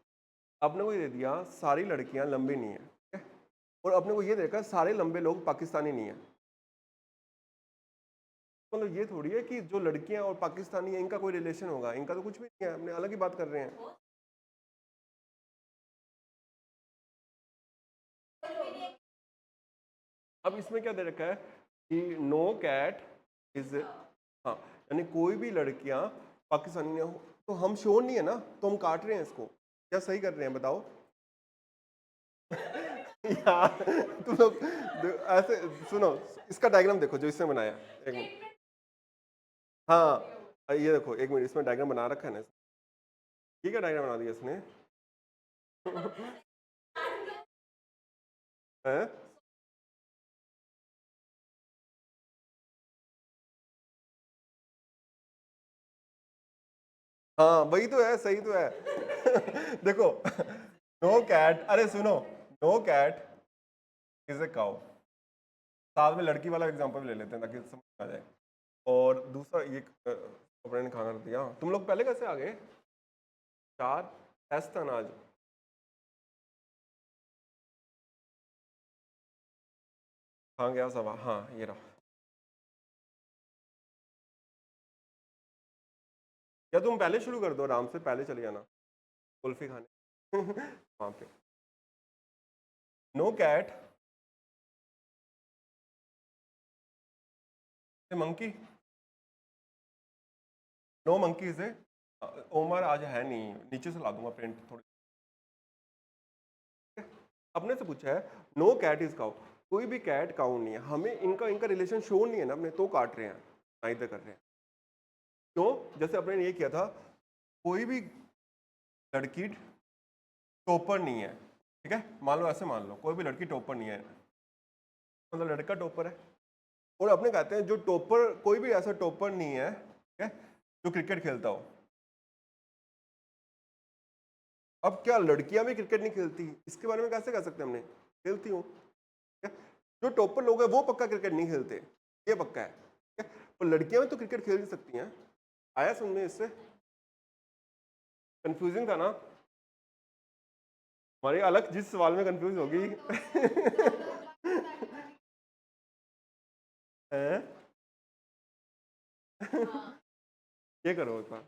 आपने को ये दे दिया सारी लड़कियां लंबी नहीं है, ठीक है? और आपने को ये देखा सारे लंबे लोग पाकिस्तानी नहीं है। मतलब ये थोड़ी है कि जो लड़कियां और पाकिस्तानी है इनका कोई रिलेशन होगा, इनका तो कुछ भी नहीं है, हमने अलग ही बात कर रहे हैं। अब इसमें क्या दे रखा है कि नो कैट इज, हाँ, यानी कोई भी लड़कियां पाकिस्तानी नहीं हो, तो हम श्योर नहीं है ना, तो हम काट रहे हैं इसको, क्या सही कर रहे हैं बताओ? यार तुम लोग ऐसे सुनो, इसका डायग्राम देखो जो इसने बनाया, एक मिनट। हाँ ये देखो, एक मिनट, इसमें डायग्राम बना रखा है ना, ठीक है? डायग्राम बना दिया इसने। है? हाँ वही तो है, सही तो है। देखो, नो कैट, अरे सुनो, no cat is a cow, साथ में लड़की वाला एग्जांपल ले लेते हैं ताकि समझ आ जाए। और दूसरा ये कपड़े ने खाना कर दिया, तुम लोग पहले कैसे आ गए? चार, टेस्ट था ना आज। हाँ गया सवा, हाँ ये रहा। या तुम पहले शुरू कर दो, आराम से पहले चले जाना कुल्फी खाने। वहां पे no cat monkey, no monkey से, ओमर आज है नहीं, नीचे से ला दूंगा प्रिंट थोड़ी। अपने से पूछा है नो कैट इज काउ, कोई भी कैट काउ नहीं है, हमें इनका इनका रिलेशन शो नहीं है ना, अपने तो काट रहे हैं, नाइदर कर रहे हैं। क्यों? जैसे अपने ने ये किया था, कोई भी लड़की टॉपर नहीं है, ठीक है? मान लो, ऐसे मान लो कोई भी लड़की टॉपर नहीं है, मतलब लड़का टॉपर है। और अपने कहते हैं जो टॉपर, कोई भी ऐसा टॉपर नहीं है, ठीक है, जो क्रिकेट खेलता हो। अब क्या लड़कियां भी क्रिकेट नहीं खेलती, इसके बारे में कैसे कह सकते हैं हमने? खेलती हूँ, ठीक है? जो टॉपर लोग हैं वो पक्का क्रिकेट नहीं खेलते, ये पक्का है, ठीक है? और लड़कियां भी तो क्रिकेट खेल सकती हैं। आया समझ में? इससे कंफ्यूजिंग था ना? हमारी अलग जिस सवाल में कंफ्यूज होगी। हैं? ये करो एक बार,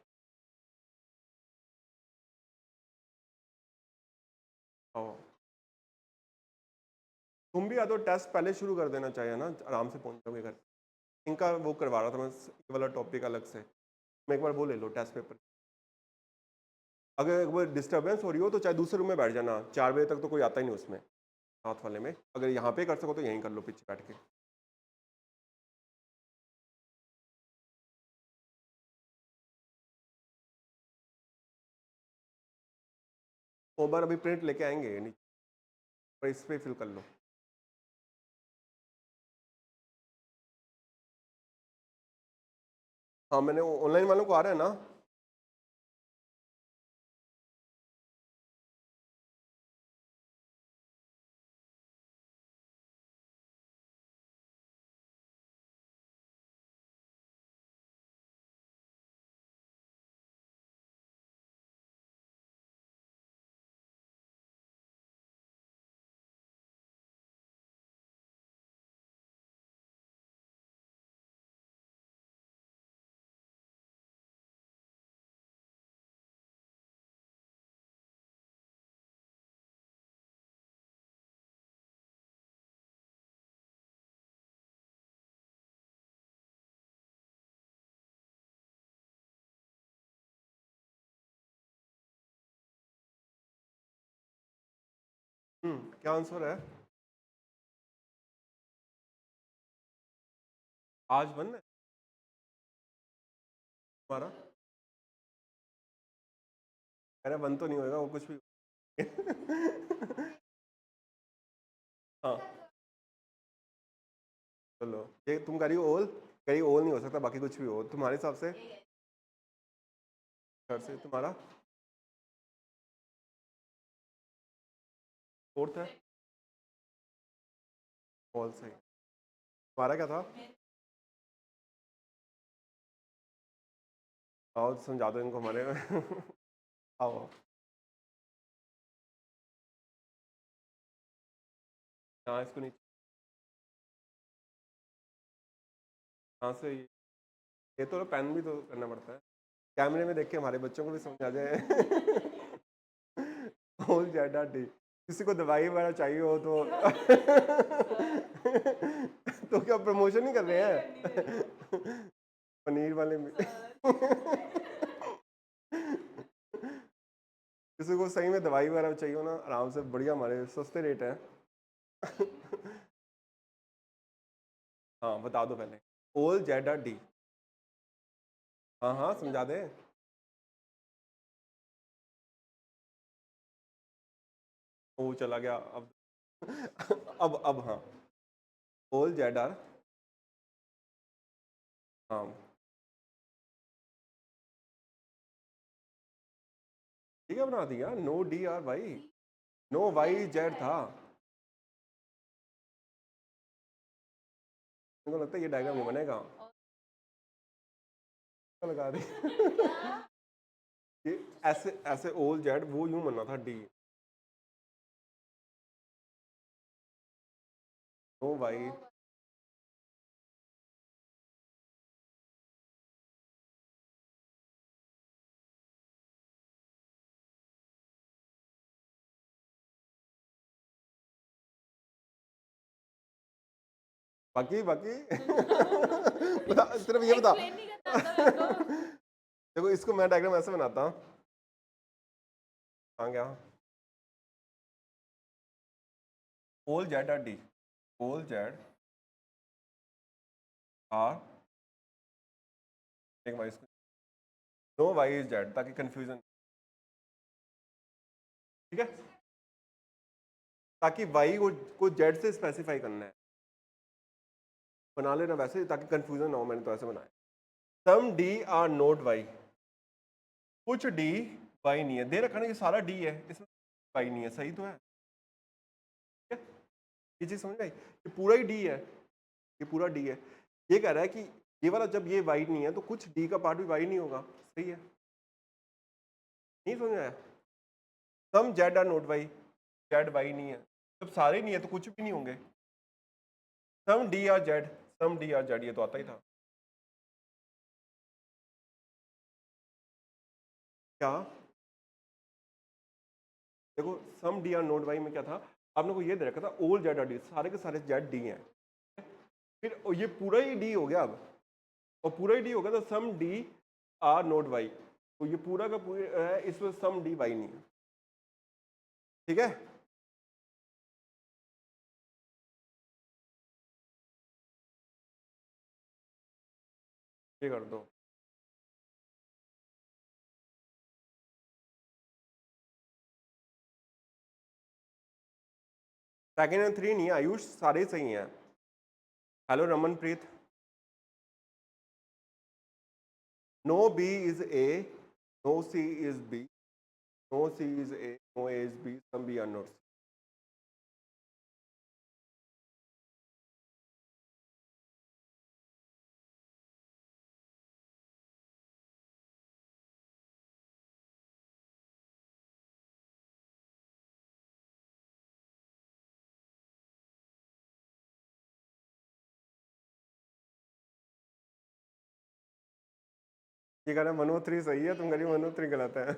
आओ। तुम भी या तो टेस्ट पहले शुरू कर देना चाहिए ना, आराम से पहुंच जाओगे घर। इनका वो करवा रहा था मैं, ये वाला टॉपिक अलग से। मैं एक बार वो ले लो टेस्ट पेपर। अगर वो डिस्टर्बेंस हो रही हो तो चाहे दूसरे रूम में बैठ जाना, 4 बजे तक तो कोई आता ही नहीं उसमें, साथ वाले में। अगर यहाँ पे कर सको तो यहीं कर लो पीछे बैठ के। वो बार अभी प्रिंट लेके आएंगे नीचे, पर इस पे फिल कर लो। हाँ मैंने ऑनलाइन वालों को आ रहा है ना। क्या आंसर है? आज बंद है हमारा? अरे बंद तो नहीं होएगा वो कुछ भी। हाँ चलो, ये तुम कह रही हो ओल, कह रही हो ओल नहीं हो सकता, बाकी कुछ भी हो तुम्हारे हिसाब से। घर से तुम्हारा फोर्थ है, ओल सही। तुम्हारा क्या था? आओ समझा दो इनको हमारे में। आओ यहाँ इसको नीचे, यहाँ से ये तो पेन भी तो करना पड़ता है, कैमरे में देख के हमारे बच्चों को भी समझ आ जाए। ओल ज्यादा डी, किसी को दवाई वगैरह चाहिए हो तो। तो क्या प्रमोशन ही कर रहे हैं पनीर वाले में। किसी को सही में दवाई वगैरह चाहिए हो ना, आराम से बढ़िया, हमारे सस्ते रेट है। हाँ बता दो पहले। ओल जेडा डी। हाँ हाँ समझा दे। ओ चला गया अब। अब हाँ, ओल जेडर। हाँ ठीक है बना दिया, no D are Y, no Y Z था। मेरे को लगता है ये डायग्राम नहीं बनेगा। लगा दी। ये ऐसे ऐसे ओल जेड वो यूं बनना था डी, नो वाई। बाकी बाकी बता, सिर्फ ये बता। देखो इसको मैं डायग्राम ऐसे बनाता हूँ। हाँ क्या, all Z are D, all Z are, एक Y, no Y is Z, ताकि कंफ्यूजन, ठीक है, ताकि वाई को जेड से स्पेसिफाई करना है। बना लेना वैसे ताकि कंफ्यूजन ना हो, मैंने तो ऐसे बनाया। सम डी आर नोट वाई, कुछ डी वाई नहीं है, दे रखा ना ये सारा डी है, इसमें वाई नहीं है, सही तो है। ठीक है? ये चीज समझ में आई, ये पूरा ही डी है, ये पूरा डी है। ये कह रहा है कि ये वाला जब ये वाई नहीं है तो कुछ डी का पार्ट भी वाई नहीं होगा, सही है, नहीं समझ में आया? Some Z are not Y, Z Y नहीं है, जब सारे नहीं है तो कुछ भी नहीं होंगे। सम डी आर जेड, सम डी आर जेड, ये तो आता ही था। क्या देखो, सम डी आर नोट वाई में क्या था, आपने को ये दे रखा था ओल जेड आर डी, सारे के सारे जेड डी हैं। फिर ये पूरा ही डी हो गया अब, और पूरा ही डी हो गया तो सम डी आर नोट वाई, तो ये पूरा का पूरा है, इसमें सम dy नहीं है, ठीक है। ये कर दो, सेकंड एंड 3 नहीं है आयुष, सारे सही हैं। Hello Ramanpreet. No B is A, no C is B, no C is A, no A is B, some B are not. ये कह रहे मनोत्री सही है, तुम कह रही हो मनोत्री गलत है।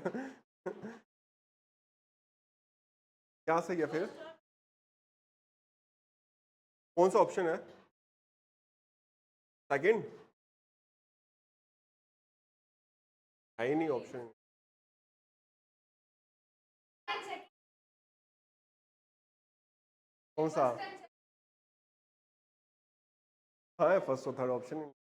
क्या सही है फिर? कौन सा ऑप्शन है? सेकंड है ही नहीं ऑप्शन। कौन सा? हाँ है, फर्स्ट और थर्ड ऑप्शन।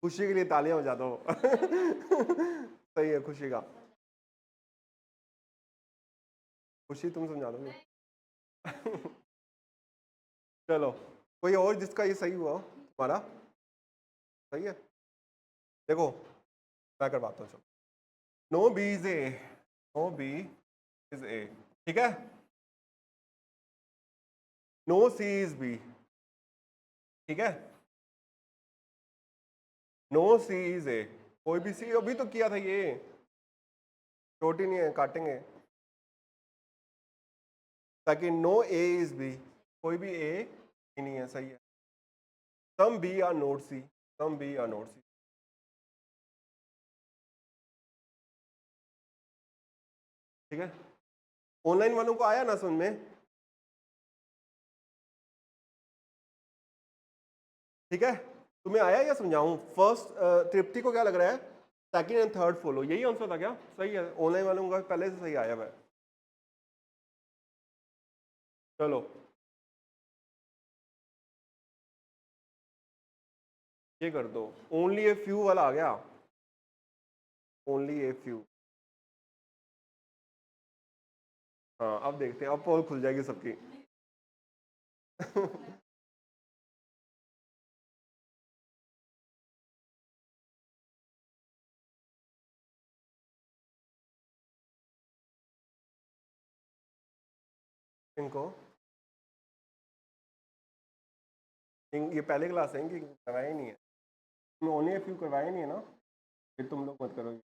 खुशी के लिए तालियां बजा दो। सही है खुशी का। खुशी तुम समझा दोगे। चलो कोई और जिसका ये सही हुआ हो तुम्हारा? सही है, देखो मैं करवाता हूँ। चलो, no B is A, no B is A, ठीक है। नो सी इज बी, ठीक है। नो सी इज ए, कोई भी सी, अभी तो किया था ये, छोटी नहीं है, काटेंगे। ताकि नो ए इज बी, कोई भी ए ही नहीं है, सही है। Some B are not C, some B are not C, ठीक है। ऑनलाइन वालों को आया ना समझ में? ठीक है, तुम्हें आया या समझाऊं? फर्स्ट तृप्ति को क्या लग रहा है? सेकंड एंड थर्ड फॉलो, यही आंसर था क्या? सही है, ऑनलाइन वालों का पहले से सही आया हुआ है। चलो ये कर दो, ओनली ए फ्यू वाला आ गया, ओनली ए फ्यू। हाँ अब देखते हैं, अब पोल खुल जाएगी सबकी। इनको ये पहले क्लास है, इनकी करवाया ही नहीं है, तुम ओनली ए फ्यू करवाया नहीं है ना, फिर तुम लोग मत करोगे।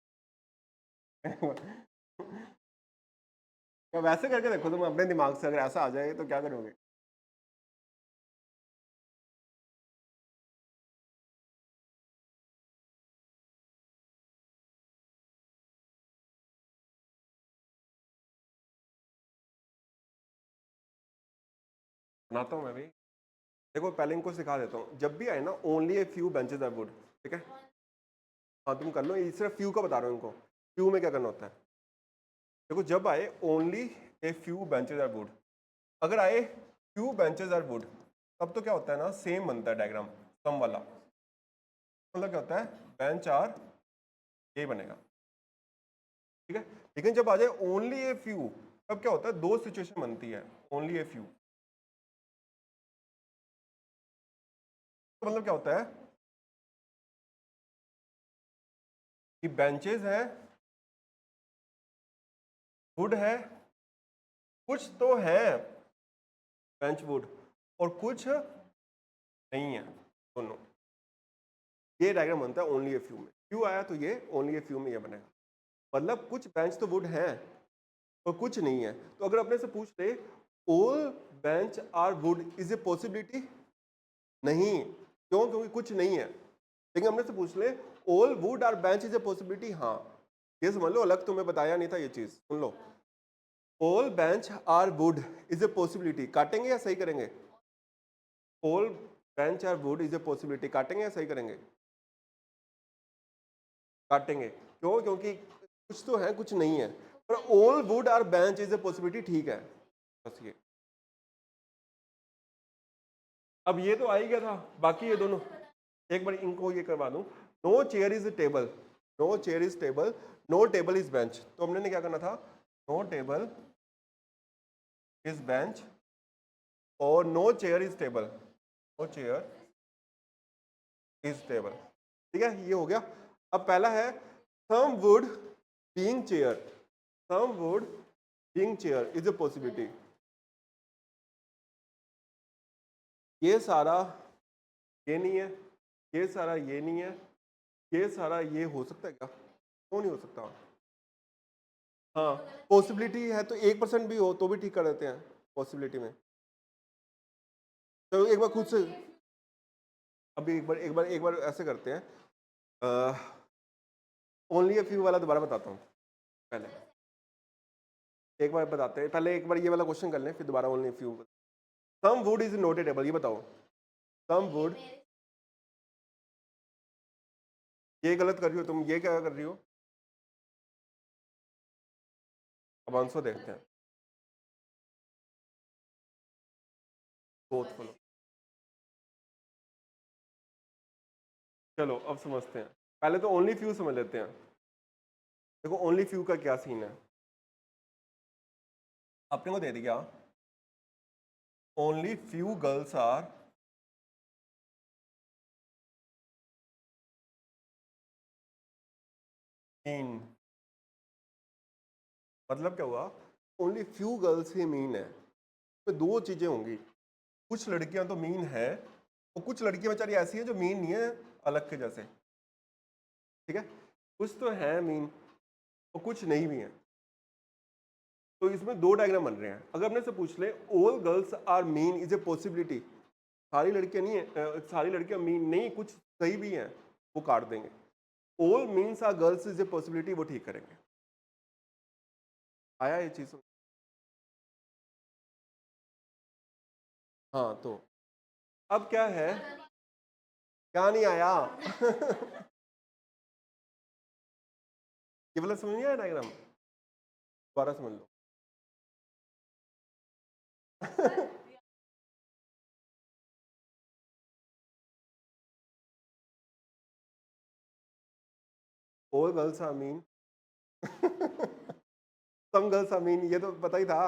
या वैसे करके देखो तुम अपने दिमाग से, अगर ऐसा आ जाए तो क्या करोगे? बनाता हूँ मैं भी, देखो पहले इनको सिखा देता हूँ। जब भी आए ना only a few benches are wood, ठीक है। हाँ तुम कर लो, ये सिर्फ फ्यू का बता रहा हूँ इनको, फ्यू में क्या करना होता है। देखो जब आए only a few benches are wood, अगर आए फ्यू बेंचेस आर वुड, तब तो क्या होता है ना, सेम बनता है डायग्राम, सम वाला। मतलब क्या होता है, बेंच आर, ये बनेगा, ठीक है। लेकिन जब आ जाए ओनली ए फ्यू, तब क्या होता है, दो सिचुएशन बनती है, ओनली ए फ्यू तो मतलब क्या होता है कि बेंचेस है, वुड है, कुछ तो है बेंच वुड, और कुछ नहीं है, दोनों। ये डायग्राम बनता है ओनली ए फ्यू में। फ्यू आया तो ये ओनली ए फ्यू में ये बनेगा, मतलब कुछ बेंच तो वुड है और कुछ नहीं है। तो अगर अपने से पूछ ले all bench are wood, is a possibility? नहीं, क्यों? क्योंकि कुछ नहीं है। लेकिन हमने से पूछ ले all wood are bench, is a possibility? हाँ, ये समझ लो, अलग तुम्हें बताया नहीं था ये चीज, सुन लो। All bench are wood is a possibility, काटेंगे या सही करेंगे? All bench are wood is a possibility, काटेंगे या सही करेंगे? काटेंगे। क्यों? क्योंकि कुछ तो है कुछ नहीं है, पर all wood are bench is a possibility ठीक है, बस ये। अब ये तो आ ही गया था, बाकी ये दोनों एक बार इनको ये करवा दूं। No chair is table, no chair is table, no table is bench, तो हमने क्या करना था? नो टेबल इज बेंच और no chair is table, no chair is table. ठीक है, ये हो गया। अब पहला है some wood being chair, some wood being chair is a possibility. ये सारा ये नहीं है, ये सारा ये नहीं है, ये सारा ये हो सकता है क्या? क्यों नहीं हो सकता? हाँ, पॉसिबिलिटी है तो 1% भी हो तो भी ठीक कर देते हैं पॉसिबिलिटी में। तो एक बार खुद से अभी एक बार ऐसे करते हैं, ओनली अ फ्यू वाला दोबारा बताता हूँ। पहले एक बार बताते हैं, पहले एक बार ये वाला क्वेश्चन कर लें, फिर दोबारा only few. Some wood is not a table, ये बताओ। सम वुड, ये गलत कर रही हो तुम, ये क्या कर रही हो? अब आंसर देखते हैं। Both follow. चलो अब समझते हैं, पहले तो ओनली फ्यू समझ लेते हैं। देखो ओनली फ्यू का क्या सीन है, अपने को दे दिया only few girls are mean. मतलब क्या हुआ? ओनली फ्यू गर्ल्स ही मीन है, तो दो चीजें होंगी, कुछ लड़कियां तो मीन है और कुछ लड़कियां बेचारी ऐसी हैं जो मीन नहीं है, अलग के जैसे। ठीक है, कुछ तो है मीन और कुछ नहीं भी है। तो इसमें दो डायग्राम बन रहे हैं। अगर अपने से पूछ ले all girls are mean is a possibility, सारी लड़कियां नहीं है, सारी लड़कियां मीन नहीं, कुछ सही भी हैं, वो काट देंगे। All means are girls is a possibility, वो ठीक करेंगे। आया ये चीज? हाँ, तो अब क्या है, क्या नहीं आया? ये वाला समझ नहीं आया डायग्राम? दोबारा समझ लो। All girls are mean, some girls are mean, ये तो पता ही था।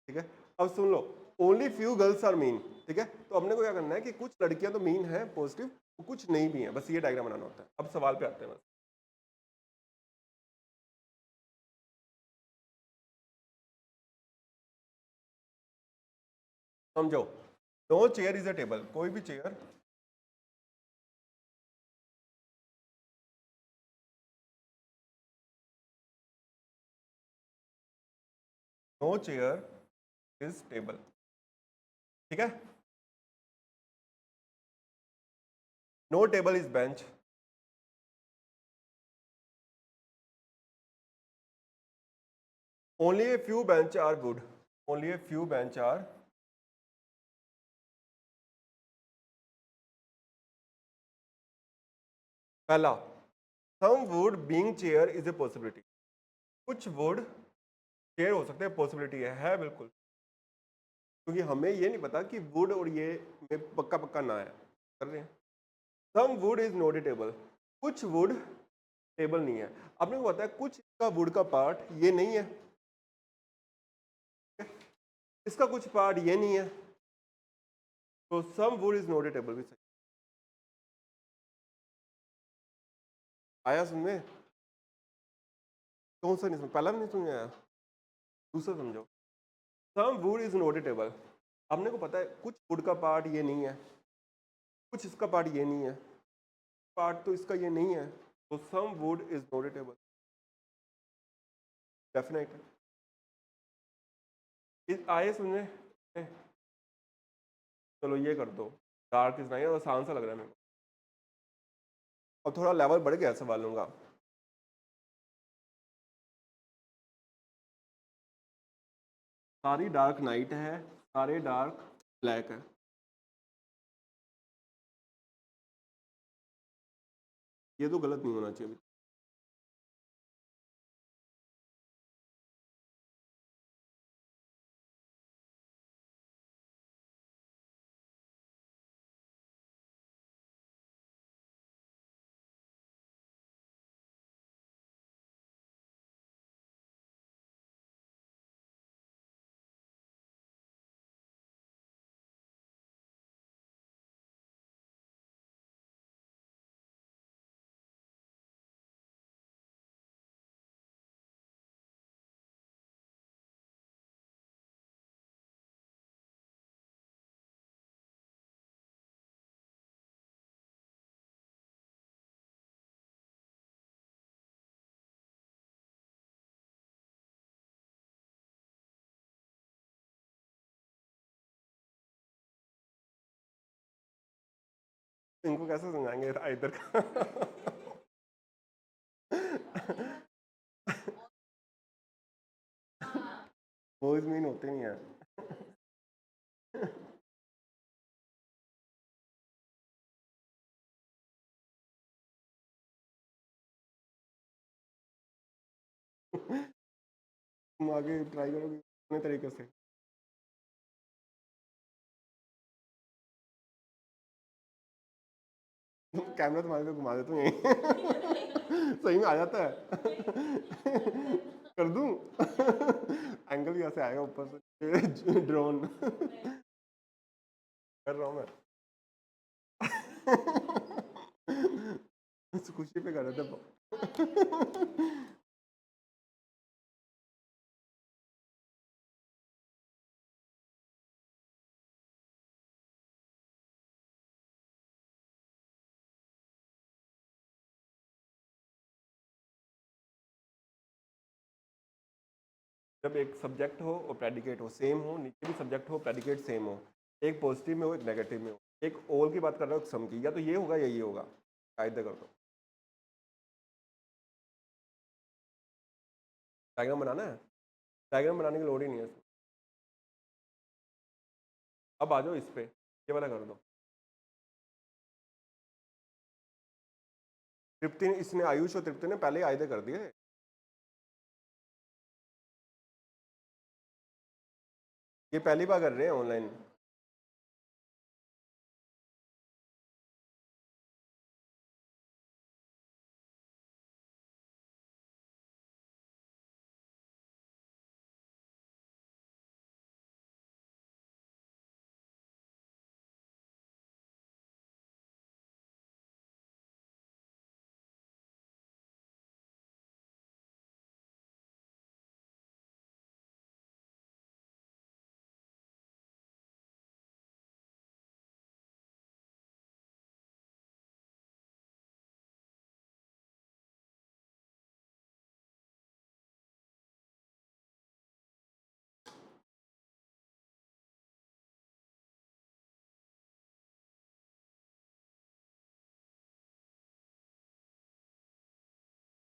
ठीक है, अब सुन लो, only few girls are mean. ठीक है, तो हमने को क्या करना है कि कुछ लड़कियां तो मीन है पॉजिटिव, कुछ नहीं भी है, बस ये डायग्राम बनाना होता है। अब सवाल पे आते हैं, बस समझो। No chair is a table, कोई भी chair no chair is table. ठीक है, no table is bench, only a few bench are good, only a few bench are. पहला, some wood being chair is a possibility, कुछ wood chair हो सकते हैं, possibility है बिल्कुल, क्योंकि हमें ये नहीं पता कि वुड और ये में पक्का पक्का ना है, कर रहे हैं। Some wood is not a table, कुछ वुड टेबल नहीं है। आपने को पता है कुछ का वुड का पार्ट ये नहीं है, इसका कुछ पार्ट ये नहीं है, तो some wood is not a table भी सही। आया सुनने? कौन सा नहीं सुन, पहला भी नहीं सुन आया? दूसरा समझो, some wood is not a table. आपने को पता है कुछ वुड का पार्ट ये नहीं है, कुछ इसका पार्ट ये नहीं है, पार्ट तो इसका ये नहीं है, तो some wood is not a table, definite. आए सुनने? चलो ये कर दो, डार्क इज नाइट, आसान सा लग रहा है मेरे को। और थोड़ा लेवल बढ़ गया सवालों का। सारी डार्क नाइट है, सारे डार्क ब्लैक है। ये तो गलत नहीं होना चाहिए। इनको कैसे समझाएंगे इधर का? वो मीन होते नहीं है। तुम आगे ट्राई करोगे अपने तरीके से। कैमरा तुम्हारे को घुमा देता हूँ यहीं। सही में आ जाता है। कर दूं? एंगल भी ऐसे आएगा ऊपर से, ड्रोन। कर रहा हूँ मैं। खुशी पे कर रहे थे। जब एक सब्जेक्ट हो और प्रेडिकेट हो सेम हो, नीचे भी सब्जेक्ट हो प्रेडिकेट सेम हो, एक पॉजिटिव में हो एक नेगेटिव में हो, एक ऑल की बात कर रहा हूँ सम की, या तो ये होगा या ये होगा, कायदे कर दो। डायग्राम बनाना है? डायग्राम बनाने की लोड ही नहीं है इसमें। अब आ जाओ इस पे, ये वाला कर दो। तृप्ति इसने, आयुष और तृप्ति ने पहले ही आयदे कर दिए। ये पहली बार कर रहे हैं ऑनलाइन।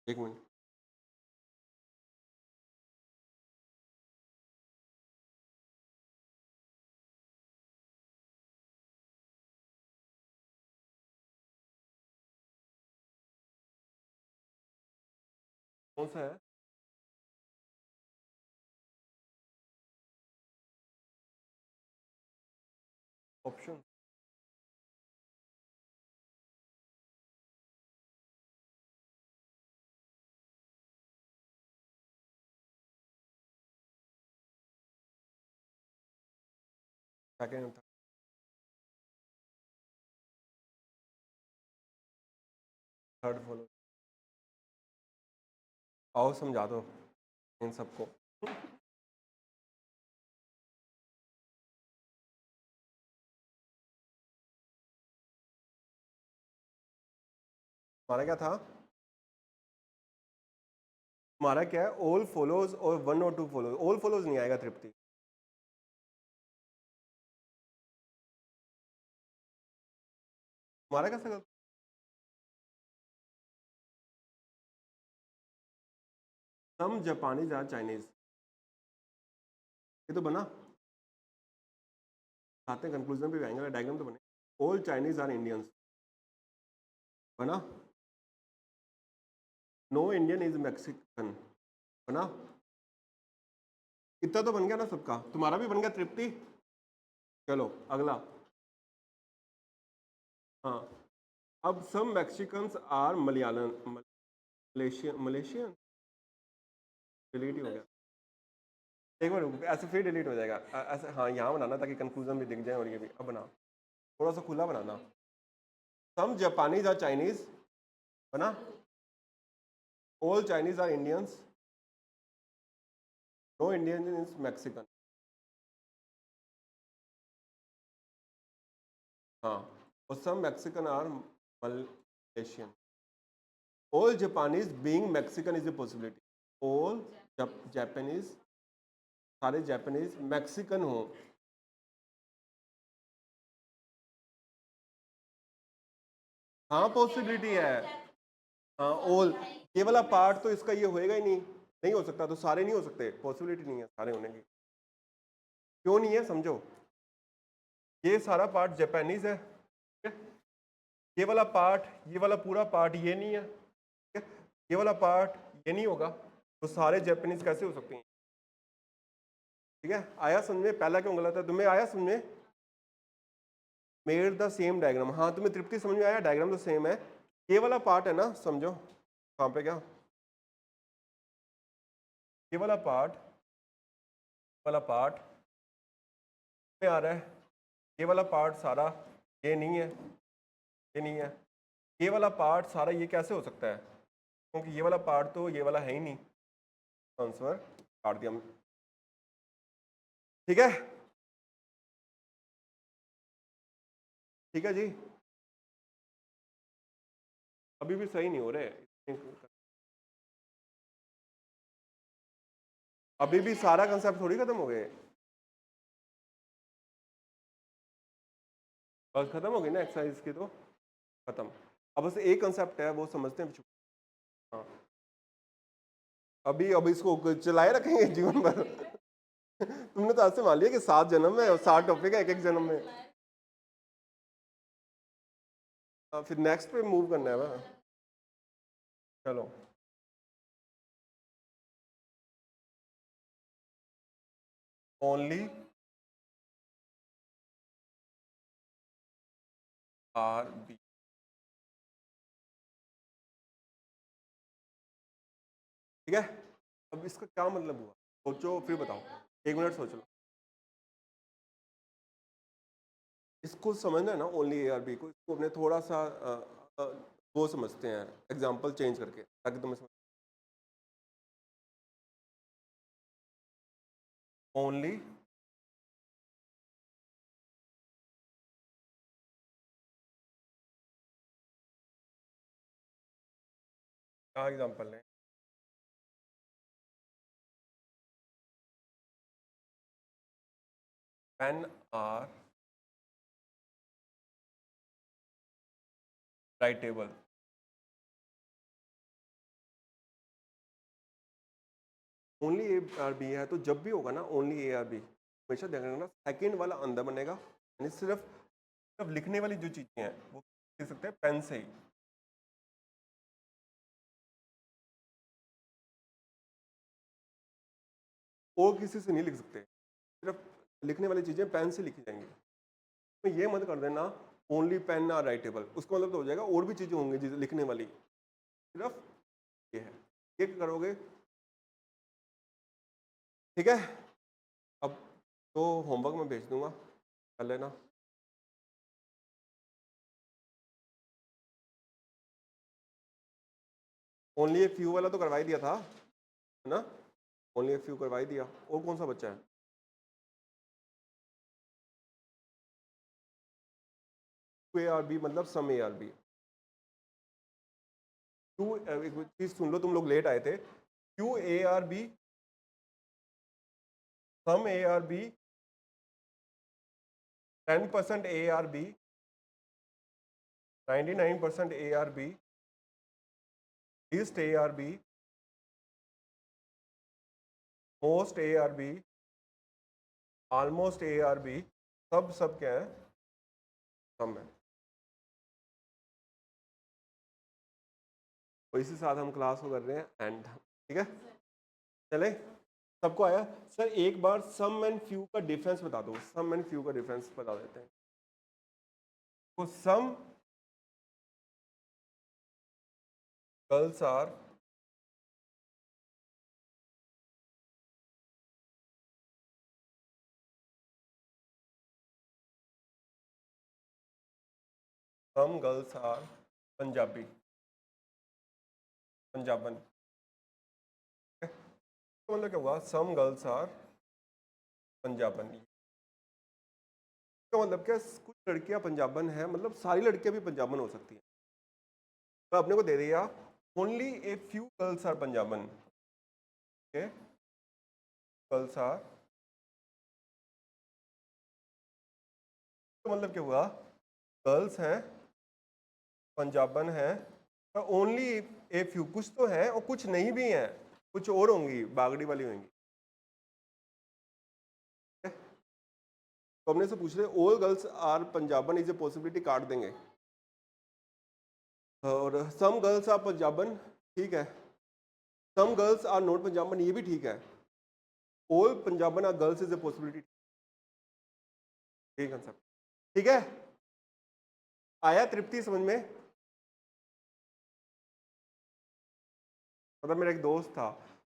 एक मिनट। कौन सा है? ऑप्शन? सेकेंड? Third follow? आओ समझा दो इन सबको। हमारा क्या था? हमारा क्या है? ऑल फॉलोज और वन और टू फॉलोज। ऑल फॉलोज नहीं आएगा तृप्ति। हमारा कैसे गलत? हम जापानीज आर चाइनीज, ये तो बना। आते हैं कंक्लूजन पे भी आएंगे, डायग्राम तो बने। ऑल चाइनीज आर इंडियंस, बना। नो इंडियन इज मैक्सिकन, बना? इतना तो बन गया ना सबका, तुम्हारा भी बन गया तृप्ति। चलो अगला। हाँ, अब some Mexicans are Malayalam, Malaysian, Malaysian delete ही हो गया। एक बार रुको, ऐसे फिर डिलीट हो जाएगा। ऐसे हाँ, यहाँ बनाना ताकि कंफ्यूजन भी दिख जाए। और ये भी अब बना, थोड़ा सा खुला बनाना। सम जापानीज आर चाइनीज, बना? All Chinese are Indians, no Indian is Mexican. हाँ, और some Mexican are Malaysian. All Japanese being Mexican is a possibility. All Japanese, सारे जापानीज मैक्सिकन हो। हाँ पॉसिबिलिटी है। हाँ ऑल, ये वाला पार्ट तो इसका ये होएगा ही नहीं, नहीं हो सकता। तो सारे नहीं हो सकते, पॉसिबिलिटी नहीं है सारे होने की। क्यों नहीं है समझो, ये सारा पार्ट जापानीज है, ठीक है? ये वाला पार्ट, ये वाला पूरा पार्ट ये नहीं है, ठीक है? ये वाला पार्ट ये नहीं होगा, तो सारे जापानीज कैसे हो सकते हैं? ठीक है, आया समझ में? पहला क्यों गलत है, तुम्हें आया समझ में? मेड द सेम डायग्राम, हाँ तुम्हें तृप्ति समझ में आया, डायग्राम तो सेम है। ये वाला पार्ट है ना, समझो कहाँ पे, क्या ये वाला पार्ट में आ रहा है, ये वाला पार्ट सारा ये नहीं है, ये नहीं है। ये वाला पार्ट सारा ये कैसे हो सकता है, क्योंकि ये वाला पार्ट तो ये वाला है ही नहीं। आंसर काट दिया, ठीक है? ठीक है जी, अभी भी सही नहीं हो रहे, अभी भी सारा कंसेप्ट थोड़ी खत्म हो गए, बस खत्म हो गई ना एक्सरसाइज की तो खत्म। अब बस एक कंसेप्ट है वो समझते हैं। हाँ, अभी अब इसको चलाए रखेंगे जीवन भर। तुमने तो ऐसे मान लिया कि 7 जन्म है और 7 टॉपिक है एक एक जन्म में। फिर नेक्स्ट पे मूव करना है ना। चलो, ओनली आर बी, ठीक है? अब इसका क्या मतलब हुआ, सोचो फिर बताओ, 1 मिनट सोच लो। इसको समझना है ना, ओनली ए आर बी को, इसको अपने थोड़ा सा वो समझते हैं, एग्जाम्पल चेंज करके, ताकि तुम्हें समझ। ओनली क्या एग्जाम्पल है? Pen are writable. Only A are B है, तो जब भी होगा ना ओनली ए आर बी, हमेशा ध्यान रखना सेकेंड वाला अंदर बनेगा, यानी सिर्फ सिर्फ लिखने वाली जो चीजें हैं वो लिख सकते हैं पेन से ही। और किसी से नहीं लिख सकते, सिर्फ लिखने वाली चीजें पेन से लिखी जाएंगी। तो ये मत कर देना ओनली पेन आर राइटेबल, उसका मतलब तो हो जाएगा और भी चीजें होंगी चीजें लिखने वाली, सिर्फ ये है, ये करोगे, ठीक है? अब तो होमवर्क में भेज दूंगा, कर लेना। ओनली ए फ्यू वाला तो करवा ही दिया था, है ना? ओनली ए फ्यू करवा ही दिया, और कौन सा बच्चा है? ए आर बी मतलब some A are B. Q, एक चीज सुन लो, तुम लोग लेट आए थे। Q A are B, some A are B, 10% A are B, 99% A are B, least A are B, most A are B, almost A are B, सब क्या है, सम है। तो इसी साथ हम क्लास को कर रहे हैं एंड, ठीक है। चले, सबको आया? सर एक बार सम एंड फ्यू का डिफरेंस बता दो, सम एंड फ्यू का डिफरेंस बता देते हैं। तो some girls are some girls are Punjabi, पंजाबन। तो मतलब क्या हुआ, सम गर्ल्स आर पंजाबन। तो मतलब क्या, कुछ लड़कियां पंजाबन है, मतलब सारी लड़कियां भी पंजाबन हो सकती हैं। तो अपने को दे दिया only a few girls are पंजाबन, गर्ल्स आर, तो मतलब क्या हुआ, गर्ल्स हैं, पंजाबन है, ओनली ए फ्यू, कुछ तो है और कुछ नहीं भी है, कुछ और होंगी, बागड़ी वाली होंगी। तो हमने से पूछ रहे ऑल गर्ल्स आर पंजाबन इज ए पॉसिबिलिटी, काट देंगे। और सम गर्ल्स आर पंजाबन, ठीक है। सम गर्ल्स आर नॉट पंजाबन, ये भी ठीक है। ऑल पंजाबन are girls is a possibility, ठीक है। ठीक है, आया तृप्ति समझ में? मतलब मेरा एक दोस्त था,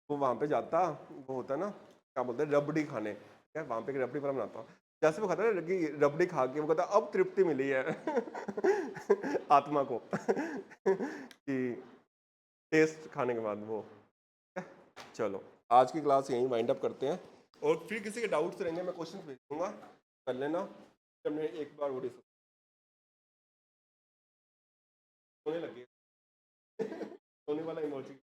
वो वहाँ पे जाता, वो होता ना क्या बोलते हैं, रबड़ी खाने, क्या वहाँ पे एक रबड़ी वाला बनाता, जैसे वो खाता है ना कि रबड़ी खा के वो कहता अब तृप्ति मिली है आत्मा को कि टेस्ट खाने के बाद वो। चलो आज की क्लास यहीं वाइंड अप करते हैं, और फिर किसी के डाउट्स रहेंगे मैं क्वेश्चन भेज दूंगा, कर लेना। हमने एक बार वो डिस्कस होने लगे होने वाला इमोजी